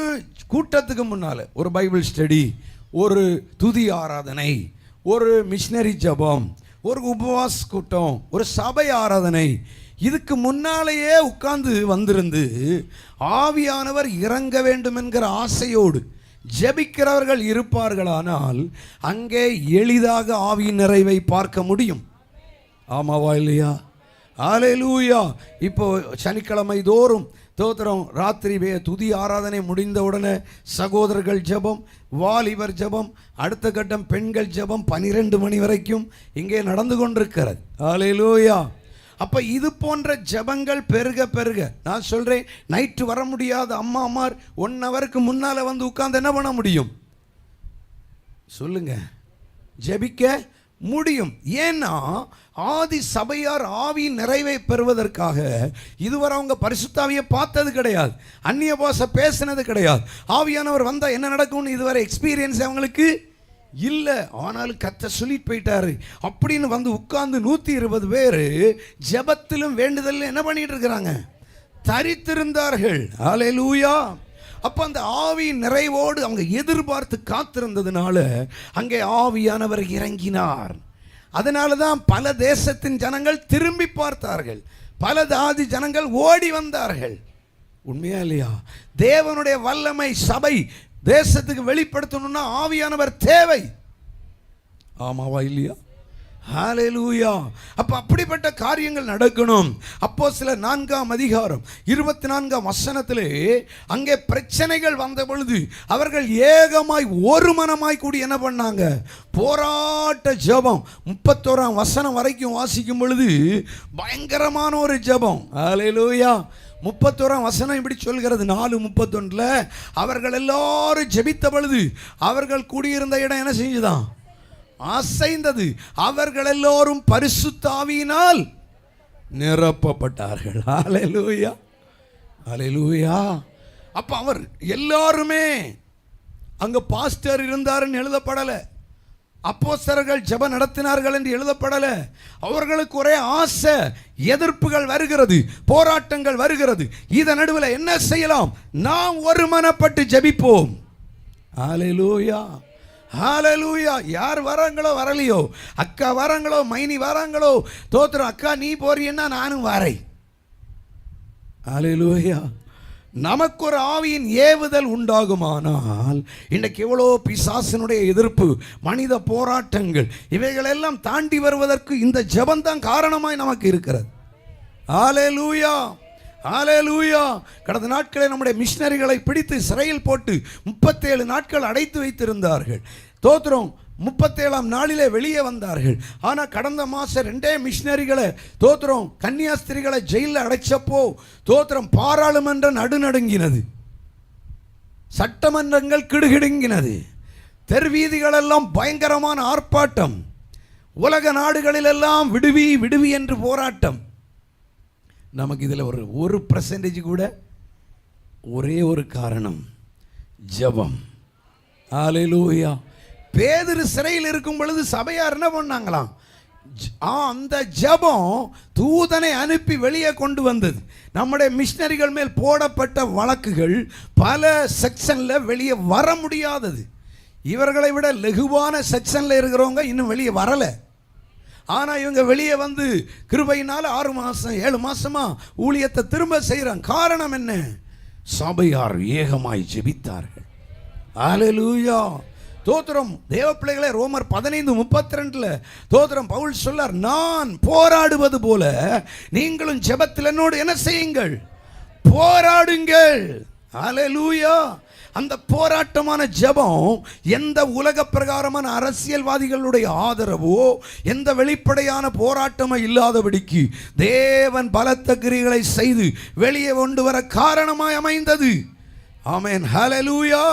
கூட்டத்துக்கு முன்னால் ஒரு பைபிள் ஸ்டடி, ஒரு துதி ஆராதனை, ஒரு மிஷினரி ஜெபம், ஒரு உபவாஸ் கூட்டம், ஒரு சபை ஆராதனை, இதுக்கு முன்னாலேயே உட்கார்ந்து வந்திருந்து ஆவியானவர் இறங்க வேண்டும் என்கிற ஆசையோடு ஜெபிக்கிறவர்கள் இருப்பார்களானால் அங்கே எளிதாக ஆவியின் நிறைவை பார்க்க முடியும். ஆமாவா இல்லையா? ஹல்லேலூயா. இப்போ சனிக்கிழமை தோறும் தோத்திரம் ராத்திரி துதி ஆராதனை முடிந்த உடனே சகோதரர்கள் ஜெபம், வாலிபர் ஜெபம், அடுத்த கட்டம் பெண்கள் ஜெபம் 12 மணி வரைக்கும் இங்கே நடந்து கொண்டிருக்கிறது. ஹல்லேலூயா. அப்போ இது போன்ற ஜெபங்கள் பெருக பெருக, நான் சொல்கிறேன், நைட்டு வர முடியாத அம்மாமார் 1 ஹவருக்கு முன்னால் வந்து உட்கார்ந்து என்ன பண்ண முடியும் சொல்லுங்க? ஜெபிக்க முடியும். ஏன்னா ஆதி சபையார் ஆவியின் நிறைவை பெறுவதற்காக இதுவரை அவங்க பரிசுத்தாவியை பார்த்தது கிடையாது, அந்நிய பாஷை பேசினது கிடையாது. ஆவியானவர் வந்தால் என்ன நடக்கும்னு இதுவரை எக்ஸ்பீரியன்ஸ் அவங்களுக்கு இல்லை. ஆனாலும் கர்த்தர் சொல்லிட்டு போயிட்டாரு அப்படின்னு வந்து உட்கார்ந்து 120 பேர் ஜெபத்திலும் வேண்டுதலும் என்ன பண்ணிட்டு இருக்கிறாங்க? தரித்திருந்தார்கள். ஹல்லேலூயா. அப்போ அந்த ஆவியின் நிறைவோடு அவங்க எதிர்பார்த்து காத்திருந்ததுனால அங்கே ஆவியானவர் இறங்கினார். அதனால தான் பல தேசத்தின் ஜனங்கள் திரும்பி பார்த்தார்கள், பல ஜாதி ஜனங்கள் ஓடி வந்தார்கள். உண்மையா இல்லையா? தேவனுடைய வல்லமை சபை தேசத்துக்கு வெளிப்படுத்தணும்னா ஆவியானவர் தேவை. ஆமாவா இல்லையா? ஹல்லேலூயா. அப்ப அப்படிப்பட்ட காரியங்கள் நடக்கணும். அப்போஸ்தலர் 4:24 அங்கே பிரச்சனைகள் வந்த பொழுது அவர்கள் ஏகமாய் ஒரு மனமாய் கூடி என்ன பண்ணாங்க? போராட்ட ஜெபம். 31ஆம் வசனம் வரைக்கும் வாசிக்கும் பொழுது பயங்கரமான ஒரு ஜெபம். ஹல்லேலூயா. 31ஆம் வசனம் இப்படி சொல்கிறது. 4:31 அவர்கள் எல்லாரும் ஜெபித்த பொழுது அவர்கள் கூடியிருந்த இடம் என்ன செஞ்சுதான்? அசைந்தது. அவர்கள் எல்லோரும் பரிசுத்த ஆவியினால் நிரப்பப்பட்டார்கள். ஹல்லேலூயா, ஹல்லேலூயா. அப்ப அவர் எல்லாருமே அங்க பாஸ்டர் இருந்தாருன்னு எழுதப்படலை, அப்போஸ்தலர்கள் ஜெபம் நடத்தினார்கள் என்று எழுதப்படலை. அவர்களுக்கு ஒரே ஆசை, எதிர்ப்புகள் வருகிறது, போராட்டங்கள் வருகிறது. இதன் நடுவில் என்ன செய்யலாம்? நாம் ஒருமனப்பட்டு ஜெபிப்போம். ஹல்லேலூயா, ஹல்லேலூயா. யார் வராங்களோ வரலையோ, அக்கா வராங்களோ மைனி வராங்களோ, தோத்திரம் அக்கா நீ போறீன்னா நானும் வரேன். ஹல்லேலூயா. நமக்கு ஒரு ஆவியின் ஏவுதல் உண்டாகுமானால் இன்றைக்கு எவ்வளோ பிசாசினுடைய எதிர்ப்பு, மனித போராட்டங்கள், இவைகளெல்லாம் தாண்டி வருவதற்கு இந்த ஜெபந்தான் காரணமாய் நமக்கு இருக்கிறது. ஹல்லேலூயா, ஹல்லேலூயா. கடந்த நாட்களில் நம்முடைய மிஷனரிகளை பிடித்து சிறையில் போட்டு 37 நாட்கள் அடைத்து வைத்திருந்தார்கள். தோத்திரம் 37ஆம் நாளிலே வெளியே வந்தார்கள். ஆனால் கடந்த மாதம் 2 மிஷினரிகளை தோத்திரம் கன்னியாஸ்திரிகளை ஜெயிலில் அடைச்சப்போ தோத்திரம் பாராளுமன்றம் நடுநடுங்கினது, சட்டமன்றங்கள் கிடுகிடுங்கினது, தெருவீதிகளெல்லாம் பயங்கரமான ஆர்ப்பாட்டம், உலக நாடுகளிலெல்லாம் விடுவி விடுவி என்று போராட்டம். நமக்கு இதில் ஒரு % கூட ஒரே ஒரு காரணம், ஜெபம். ஹல்லேலூயா. பேதுரு சிறையில் இருக்கும் பொழுது சபையார் என்ன பண்ணாங்களாம், அந்த ஜெபம் தூதனை அனுப்பி வெளியே கொண்டு வந்தது. நம்முடைய மிஷினரிகள் மேல் போடப்பட்ட வழக்குகள் பல செக்ஷனில் வெளியே வர முடியாதது. இவர்களை விட லகுவான செக்ஷனில் இருக்கிறவங்க இன்னும் வெளியே வரலை. ஆனால் இவங்க வெளியே வந்து கிருபையினால் 6 மாதம் 7 மாதமா ஊழியத்தை திரும்ப செய்கிறாங்க. காரணம் என்ன? சபையார் ஏகமாய் ஜெபித்தார்கள். ஹல்லேலூயா. தோத்திரம் தேவ பிள்ளைகளே, ரோமர் 15:32 தோத்திரம் பவுல் சொல்லார், நான் போராடுவது போல நீங்களும் ஜெபத்தில் என்னோடு என்ன செய்யுங்கள், போராடுங்கள். ஹல்லேலூயா. அந்த போராட்டமான ஜெபம் எந்த உலக பிரகாரமான அரசியல்வாதிகளுடைய ஆதரவோ எந்த வெளிப்படையான போராட்டமோ இல்லாதபடிக்கு தேவன் பலத்த கிரியைகளை செய்து வெளியே கொண்டு வர காரணமாய் அமைந்தது. ஆமென். ஹல்லேலூயா.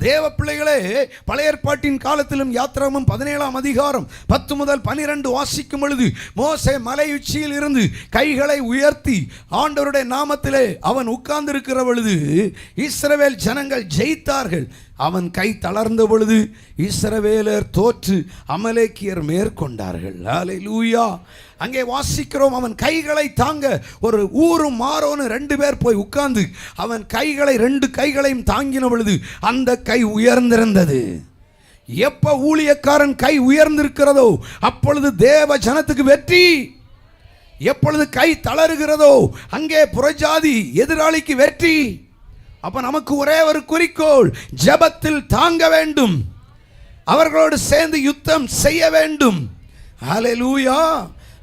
தேவ பிள்ளைகளே, பழைய ஏற்பாட்டின் காலத்திலும் யாத்திராகமம் 17ஆம் அதிகாரம் 10 முதல் 12 வாசிக்கும் பொழுது மோசே மலை உச்சியில் இருந்து கைகளை உயர்த்தி ஆண்டவருடைய நாமத்திலே அவன் உட்கார்ந்து இருக்கிற பொழுது இஸ்ரவேல் ஜனங்கள் ஜெயித்தார்கள். அவன் கை தளர்ந்த பொழுது இஸ்ரவேலர் தோற்று அமலேக்கியர் மேற்கொண்டார்கள். ஹல்லேலூயா. அங்கே வாசிக்கிறோம், அவன் கைகளை தாங்க ஒரு ஊரும் மாரோன்னு 2 பேர் போய் உட்கார்ந்து அவன் கைகளை 2 கைகளையும் தாங்கின பொழுது அந்த கை உயர்ந்திருந்தது. எப்ப ஊழியக்காரன் கை உயர்ந்திருக்கிறதோ அப்பொழுது தேவ ஜனத்துக்கு வெற்றி. எப்பொழுது கை தளருகிறதோ அங்கே புறஜாதி எதிராளிக்கு வெற்றி. அப்ப நமக்கு ஒரே ஒரு குறிக்கோள், ஜெபத்தில் தாங்க வேண்டும், அவர்களோடு சேர்ந்து யுத்தம் செய்ய வேண்டும். ஹல்லேலூயா.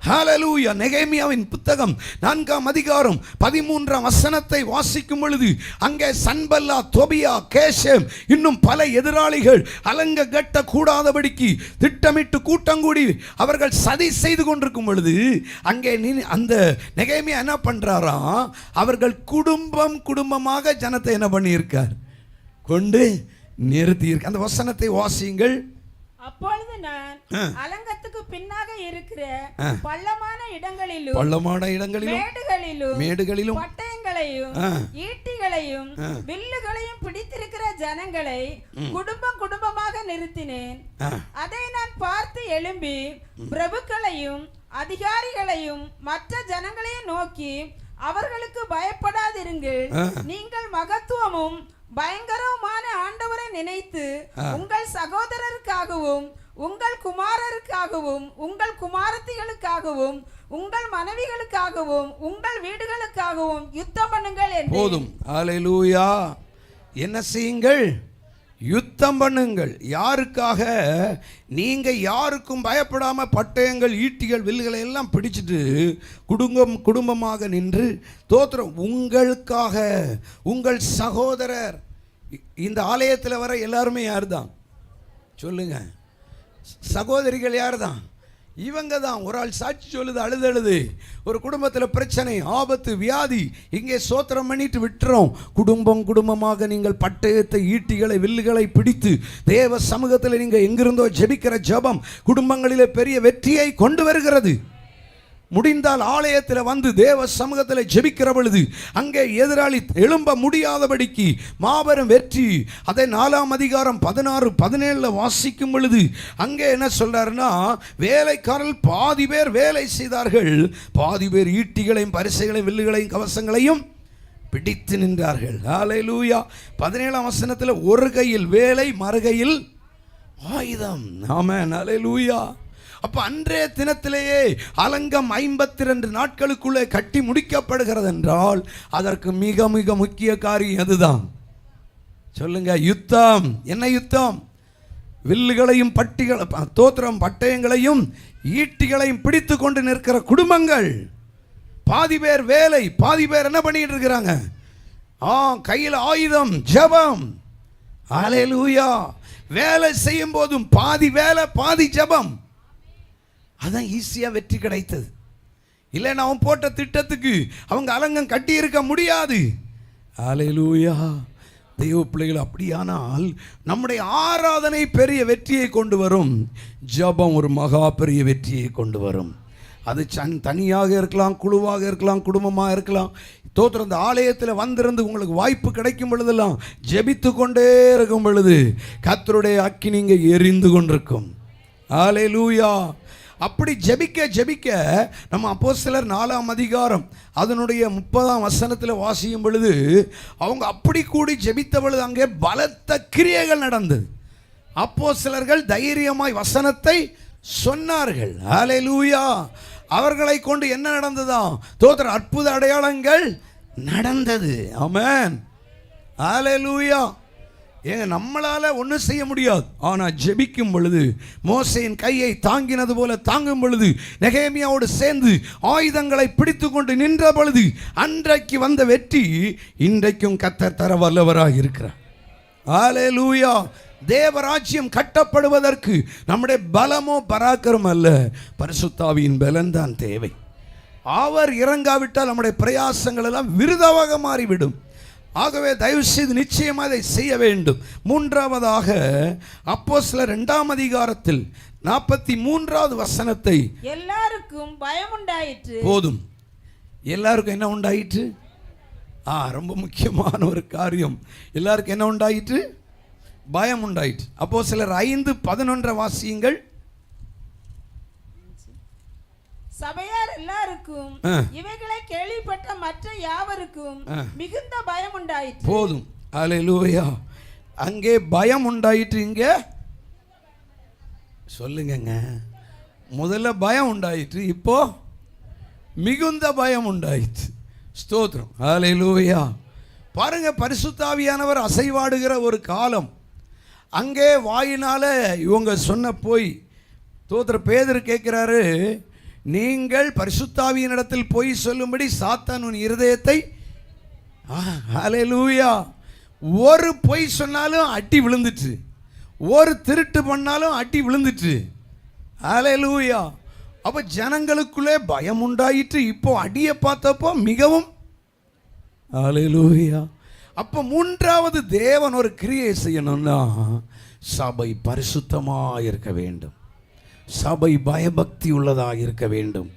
ஹல்லேலூயா. நெகேமியாவின் புத்தகம் 4ஆம் அதிகாரம் 13ஆம் வசனத்தை வாசிக்கும் பொழுது அங்கே சன்பல்லா, தொபியா, கேஷம் இன்னும் பல எதிராளிகள் அலங்க கட்ட கூடாதபடிக்கு திட்டமிட்டு கூட்டங்கூடி அவர்கள் சதி செய்து கொண்டிருக்கும் பொழுது அங்கே அந்த நெகேமியா என்ன பண்றாராம், அவர்கள் குடும்பமாக ஜனத்தை என்ன பண்ணியிருக்கார், கொண்டு நிறுத்தியிருக்க. அந்த வசனத்தை வாசியுங்கள். அப்பொழுது நான் அலங்கத்துக்கு பின்னாக இருக்கிற பள்ளமான இடங்களிலும் மேடுகளிலும் பட்டயங்களையும் ஈட்டிகளையும் வில்லுகளையும் பிடித்திருக்கிற ஜனங்களை குடும்பமாக நிறுத்தினேன். அதை நான் பார்த்து எழும்பி பிரபுக்களையும் அதிகாரிகளையும் மற்ற ஜனங்களையும் நோக்கி, அவர்களுக்கு பயப்படாதிருங்கள், நீங்கள் மகத்துவமும் பயங்கரமான ஆண்டவரை நினைத்து உங்கள் சகோதரருக்காகவும் உங்கள் குமாரருக்காகவும் உங்கள் குமாரத்திகளுக்காகவும் உங்கள் மனைவிகளுக்காகவும் உங்கள் வீடுகளுக்காகவும் யுத்தம் பண்ணுங்கள் என்று. போதும். ஹல்லேலூயா. என்ன செய்யுங்கள், யுத்தம் பண்ணுங்கள். யாருக்காக? நீங்க யாருக்கும் பயப்படாம பட்டயங்கள், ஈட்டிகள், வில்லுகளை எல்லாம் பிடிச்சிட்டு குடும்பமாக நின்று தோத்திரம் உங்களுக்காக. உங்கள் சகோதரர் இந்த ஆலயத்தில் வர எல்லாருமே யார் தான் சொல்லுங்க? சகோதரிகள் யார் தான்? இவங்க தான். ஒரு ஆள் சாட்சி சொல்லுது, அழுது ஒரு குடும்பத்தில் பிரச்சனை, ஆபத்து, வியாதி, இங்கே சோத்திரம் பண்ணிட்டு விட்டுறோம். குடும்பமாக நீங்கள் பட்டயத்தை, ஈட்டிகளை, வில்லுகளை பிடித்து தேவ சமூகத்தில் நீங்கள் எங்கிருந்தோ ஜெபிக்கிற ஜெபம் குடும்பங்களிலே பெரிய வெற்றியை கொண்டு வருகிறது. முடிந்தால் ஆலயத்தில் வந்து தேவ சமூகத்தில் ஜெபிக்கிற பொழுது அங்கே எதிராளி எழும்ப முடியாதபடிக்கு மாபெரும் வெற்றி. அதை 4ஆம் அதிகாரம் 16-17 வாசிக்கும் பொழுது அங்கே என்ன சொல்றாருன்னா, வேலைக்காரர்கள் பாதி பேர் வேலை செய்தார்கள், பாதி பேர் ஈட்டிகளையும் பரிசைகளையும் வில்லுகளையும் கவசங்களையும் பிடித்து நின்றார்கள். ஹல்லேலூயா. 17ஆம் வசனத்தில் ஒரு கையில் வேலை மறுகையில் ஆயுதம். ஆமென். ஹல்லேலூயா. அப்ப அன்றைய தினத்திலேயே அலங்கம் 52 நாட்களுக்குள்ளே கட்டி முடிக்கப்படுகிறது என்றால் அதற்கு மிக மிக முக்கிய காரியம் அதுதான். சொல்லுங்க, யுத்தம். என்ன யுத்தம்? வில்லுகளையும் பட்டயங்களையும் ஈட்டிகளையும் பிடித்து கொண்டு நிற்கிற குடும்பங்கள். பாதி பேர் வேலை, பாதி பேர் என்ன பண்ணிட்டு இருக்கிறாங்க? கையில் ஆயுதம், ஜெபம். ஹல்லேலூயா. வேலை செய்யும் போதும் பாதி வேலை பாதி ஜெபம். அதான் ஈஸியா வெற்றி கிடைத்தது. இல்லைன்னா அவன் போட்ட திட்டத்துக்கு அவங்க அலங்கம் கட்டி இருக்க முடியாது. அல்லேலூயா. தெய்வ பிள்ளைகள், அப்படியானால் நம்முடைய ஆராதனை பெரிய வெற்றியை கொண்டு வரும், ஜெபம் ஒரு மகா பெரிய வெற்றியை கொண்டு வரும். அது தனியாக இருக்கலாம், குழுவாக இருக்கலாம், குடும்பமாக இருக்கலாம். தோத்திரம் இந்த ஆலயத்தில் வந்திருந்து உங்களுக்கு வாய்ப்பு கிடைக்கும் பொழுதெல்லாம் ஜெபித்து கொண்டே இருக்கும் பொழுது கர்த்தருடைய அக்கினி இங்கே எரிந்து கொண்டிருக்கும். அல்லேலூயா. அப்படி ஜெபிக்க ஜெபிக்க நம்ம அப்போஸ்தலர் 4ஆம் அதிகாரம் அதனுடைய 30ஆம் வசனத்தில் வாசிக்கும் பொழுது அவங்க அப்படி கூடி ஜெபித்த பொழுது அங்கே பலத்த கிரியைகள் நடந்தது. அப்போஸ்தலர்கள் தைரியமாய் வசனத்தை சொன்னார்கள். அல்லேலூயா. அவர்களை கொண்டு என்ன நடந்ததா? தோத்திர அற்புத அடையாளங்கள் நடந்தது. ஆமென். அல்லேலூயா. ஏங்க நம்மளால ஒன்றும் செய்ய முடியாது. ஆனால் ஜெபிக்கும் பொழுது மோசேயின் கையை தாங்கினது போல தாங்கும் பொழுது நெகேமியாவோடு சேர்ந்து ஆயுதங்களை பிடித்து கொண்டு நின்ற பொழுது அன்றைக்கு வந்த வெற்றி இன்றைக்கும் கர்த்தர் தர வல்லவராக இருக்கிறார். அல்லேலூயா. தேவராஜ்யம் கட்டப்படுவதற்கு நம்முடைய பலமோ பராக்கிரமம் அல்ல, பரிசுத்தாவியின் பலன் தான் தேவை. அவர் இறங்காவிட்டால் நம்முடைய பிரயாசங்கள் எல்லாம் விருதாவாக மாறிவிடும். ஆகவே தயவு செய்து நிச்சயமாக அதை செய்ய வேண்டும். மூன்றாவதாக அப்போஸ்தலர் 2ஆம் அதிகாரத்தில் 43வது வசனத்தை, எல்லாருக்கும் பயம் உண்டாயிற்று. போதும், எல்லாருக்கும் என்ன உண்டாயிற்று? ரொம்ப முக்கியமான ஒரு காரியம். எல்லாருக்கும் என்ன உண்டாயிற்று? பயம் உண்டாயிற்று. அப்போஸ்தலர் 5:11 வாசியுங்கள். சபையார் எல்லாருக்கும் இவைகளை கேள்விப்பட்ட மற்ற யாவருக்கும் மிகுந்த பயம் உண்டாயிற்று. போதும். அல்லேலூயா. அங்கே பயம் உண்டாயிற்று, இங்கே சொல்லுங்கங்க. முதல்ல பயம் உண்டாயிற்று, இப்போ மிகுந்த பயம் உண்டாயிற்று. ஸ்தோத்திரம். அல்லேலூயா. பாருங்க, பரிசுத்த ஆவியானவர் அசைவாடுகிற ஒரு காலம். அங்கே வாயினால இவங்க சொன்ன போய் தோத்திர பேதுரு கேட்கிறாரு, நீங்கள் பரிசுத்தாவியினிடத்தில் போய் சொல்லும்படி சாத்தான் உன் இருதயத்தை. அல்லேலூயா. ஒரு பொய் சொன்னாலும் அடி விழுந்துட்டு, ஒரு திருட்டு பண்ணாலும் அடி விழுந்துட்டு. அல்லேலூயா. அப்போ ஜனங்களுக்குள்ளே பயம் உண்டாயிற்று. இப்போ அடியை பார்த்தப்போ மிகவும். அல்லேலூயா. அப்போ மூன்றாவது தேவன் ஒரு கிரியை செய்யணும்னா சபை பரிசுத்தமாக இருக்க வேண்டும், சபை பயபக்தி உள்ளதாக இருக்க வேண்டும்.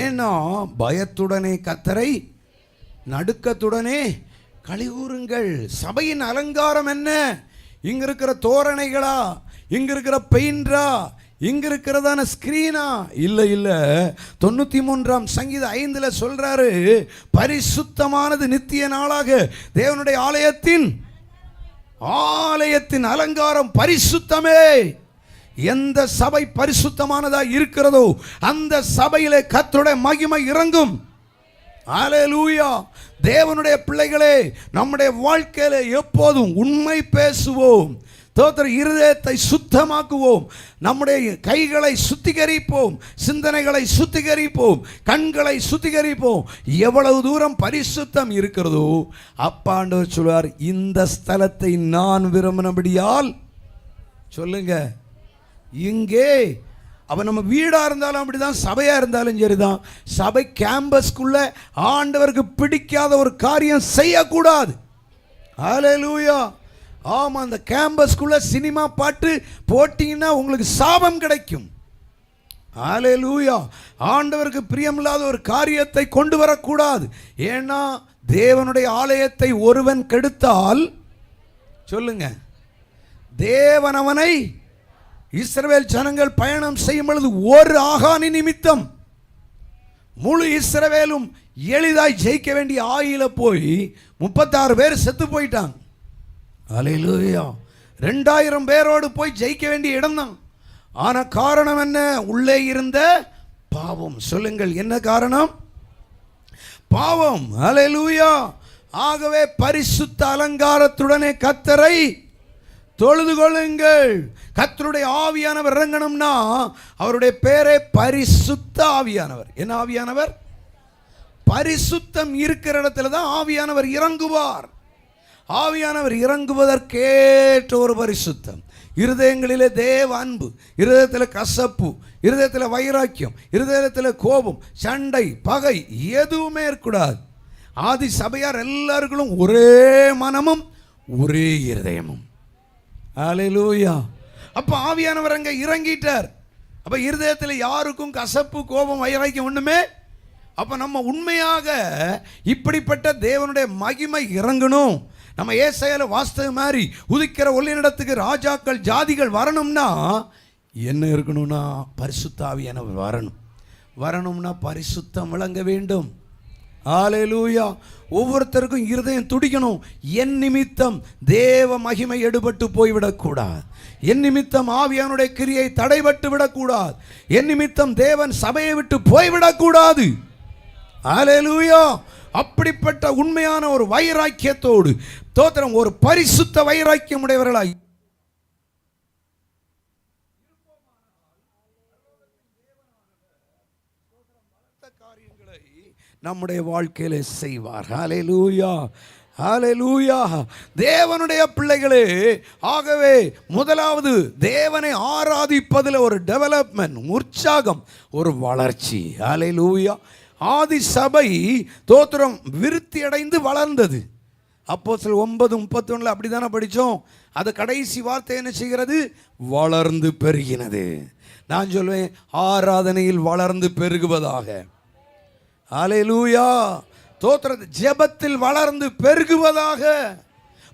ஏன்னா பயத்துடனே கர்த்தரை, நடுக்கத்துடனே கழிவுறுங்கள். சபையின் அலங்காரம் என்ன? இங்க இருக்கிற தோரணைகளா? இங்க இருக்கிற பெயிண்டா? இங்க இருக்கிறதான ஸ்கிரீனா? இல்ல இல்ல. 93ஆம் சங்கீதம் 5 சொல்றாரு, பரிசுத்தமானது நித்திய நாளாக தேவனுடைய ஆலயத்தின் அலங்காரம் பரிசுத்தமே. எந்த சபை பரிசுத்தமானதா இருக்கிறதோ அந்த சபையிலே கர்த்தருடைய மகிமை இறங்கும். அல்லேலூயா. தேவனுடைய பிள்ளைகளே, நம்முடைய வாழ்க்கையில எப்போதும் உண்மை பேசுவோம். தோத்திர இருதயத்தை சுத்தமாக்குவோம். நம்முடைய கைகளை சுத்திகரிப்போம், சிந்தனைகளை சுத்திகரிப்போம், கண்களை சுத்திகரிப்போம். எவ்வளவு தூரம் பரிசுத்தம் இருக்கிறதோ அப்பாண்டவர் சொல்வார், இந்த ஸ்தலத்தை நான் விரும்பினபடியால். சொல்லுங்க. இங்கே அவன் நம்ம வீடாக இருந்தாலும் அப்படிதான், சபையாக இருந்தாலும் சரிதான். சபை கேம்பஸ்குள்ள ஆண்டவருக்கு பிடிக்காத ஒரு காரியம் செய்யக்கூடாது. அல்லேலூயா. ஆமாம், அந்த கேம்பஸ்குள்ள சினிமா பாட்டு போட்டிங்கன்னா உங்களுக்கு சாபம் கிடைக்கும். அல்லேலூயா. ஆண்டவருக்கு பிரியமில்லாத ஒரு காரியத்தை கொண்டு வரக்கூடாது. ஏன்னா தேவனுடைய ஆலயத்தை ஒருவன் கெடுத்தால், சொல்லுங்க, தேவன் அவனை, இஸ்ரவேல் ஜனங்கள் பயணம் செய்யும் பொழுது ஒரு ஆகானி நிமித்தம் முழு இஸ்ரவேலும் எளிதாய் ஜெயிக்க வேண்டிய ஆயில போய் 36 பேர் செத்து போயிட்டாங்க. அல்லேலூயா. 2000 பேரோடு போய் ஜெயிக்க வேண்டிய இடம்தான். ஆனா காரணம் என்ன? உள்ளே இருந்த பாவம். சொல்லுங்கள், என்ன காரணம்? பாவம். அல்லேலூயா. ஆகவே பரிசுத்த அலங்காரத்துடனே கர்த்தரை தொழுது கொள்ளுங்கள். கர்த்தருடைய ஆவியானவர் இறங்கணும்னா அவருடைய பேரே பரிசுத்த ஆவியானவர். என்ன ஆவியானவர்? பரிசுத்தம் இருக்கிற இடத்துல தான் ஆவியானவர் இறங்குவார். ஆவியானவர் இறங்குவதற்கேற்ற ஒரு பரிசுத்தம். இருதயங்களிலே தேவ அன்பு, இருதயத்தில் கசப்பு, இருதயத்தில் வைராக்கியம், இருதயத்தில் கோபம், சண்டை, பகை எதுவுமே இருக்கக்கூடாது. ஆதி சபையார் எல்லாருக்கும் ஒரே மனமும் ஒரே இருதயமும். அல்லேலூயா. அப்போ ஆவியானவர் அங்கே இறங்கிட்டார். அப்போ இருதயத்தில் யாருக்கும் கசப்பு, கோபம், வைராக்கியம் ஒன்றுமே. அப்போ நம்ம உண்மையாக இப்படிப்பட்ட தேவனுடைய மகிமை இறங்கணும். நம்ம ஏசாயால வாஸ்தவ மாதிரி உதிக்கிற ஒளியினிடத்துக்கு ராஜாக்கள் ஜாதிகள் வரணும்னா என்ன இருக்கணும்னா பரிசுத்த ஆவியானவர் வரணும்னா பரிசுத்தம் விளங்க வேண்டும். அல்லேலூயா. ஒவ்வொருத்தருக்கும் இருதயம் துடிக்கணும். என் நிமித்தம் தேவ மகிமை எடுபட்டு போய்விடக்கூடாது. என் நிமித்தம் ஆவியானுடைய கிரியை தடைபட்டு விடக்கூடாது. என் நிமித்தம் தேவன் சபையை விட்டு போய்விடக்கூடாது. அல்லேலூயா. அப்படிப்பட்ட உண்மையான ஒரு வைராக்கியத்தோடு தோத்திரம், ஒரு பரிசுத்த வைராக்கியம் உடையவர்களாய் காரியங்களை நம்முடைய வாழ்க்கையில செய்வார். ஹல்லேலூயா, ஹல்லேலூயா. தேவனுடைய பிள்ளைகளே, ஆகவே முதலாவது தேவனை ஆராதிப்பதில் ஒரு டெவலப்மெண்ட், உற்சாகம், ஒரு வளர்ச்சி. ஹல்லேலூயா. ஆதி சபை தோத்திரம் விருத்தி அடைந்து வளர்ந்தது. அப்போஸ்தலர் 9:31 அப்படி தானே படித்தோம். அது கடைசி வார்த்தை என்ன செய்கிறது? வளர்ந்து பெருகினது. நான் சொல்வேன், ஆராதனையில் வளர்ந்து பெருகுவதாக. அல்லேலூயா. தோத்திரம் ஜெபத்தில் வளர்ந்து பெருகுவதாக,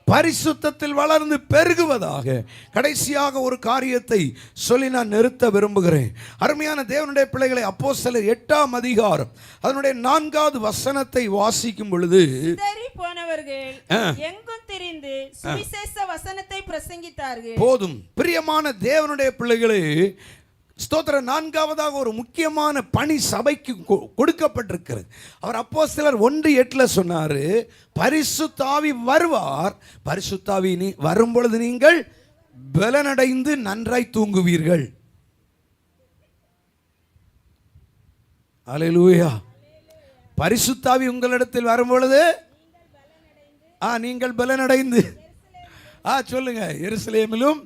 பரிசுத்தத்தில் வளர்ந்து பெருகுவதாக. கடைசியாக ஒரு காரியத்தை சொல்லி நான் நிறுத்த விரும்புகிறேன். அருமையான தேவனுடைய பிள்ளைகளை, அப்போஸ்தலர் 8ஆம் அதிகாரம் அதனுடைய 4வது வசனத்தை வாசிக்கும் பொழுது, போனவர்கள் எங்கும் திரிந்து சுவிசேஷ வசனத்தை பிரசங்கித்தார்கள். போதும். பிரியமான தேவனுடைய பிள்ளைகளே, ஸ்தோத்திரம், 4வதாக ஒரு முக்கியமான பணி சபைக்கு கொடுக்கப்பட்டிருக்கிறது. அவர் அப்போஸ்தலர் 1:8 சொன்னார், பரிசுத்த ஆவி வருவார், பரிசுத்த ஆவி வரும் பொழுது நீங்கள் பலனடைந்து நன்றாய் தூங்குவீர்கள். அல்லேலூயா. பரிசுத்த ஆவி உங்களிடத்தில் வரும் பொழுது நீங்கள் பலனடைந்து சொல்லுங்க, எருசலேமிலும்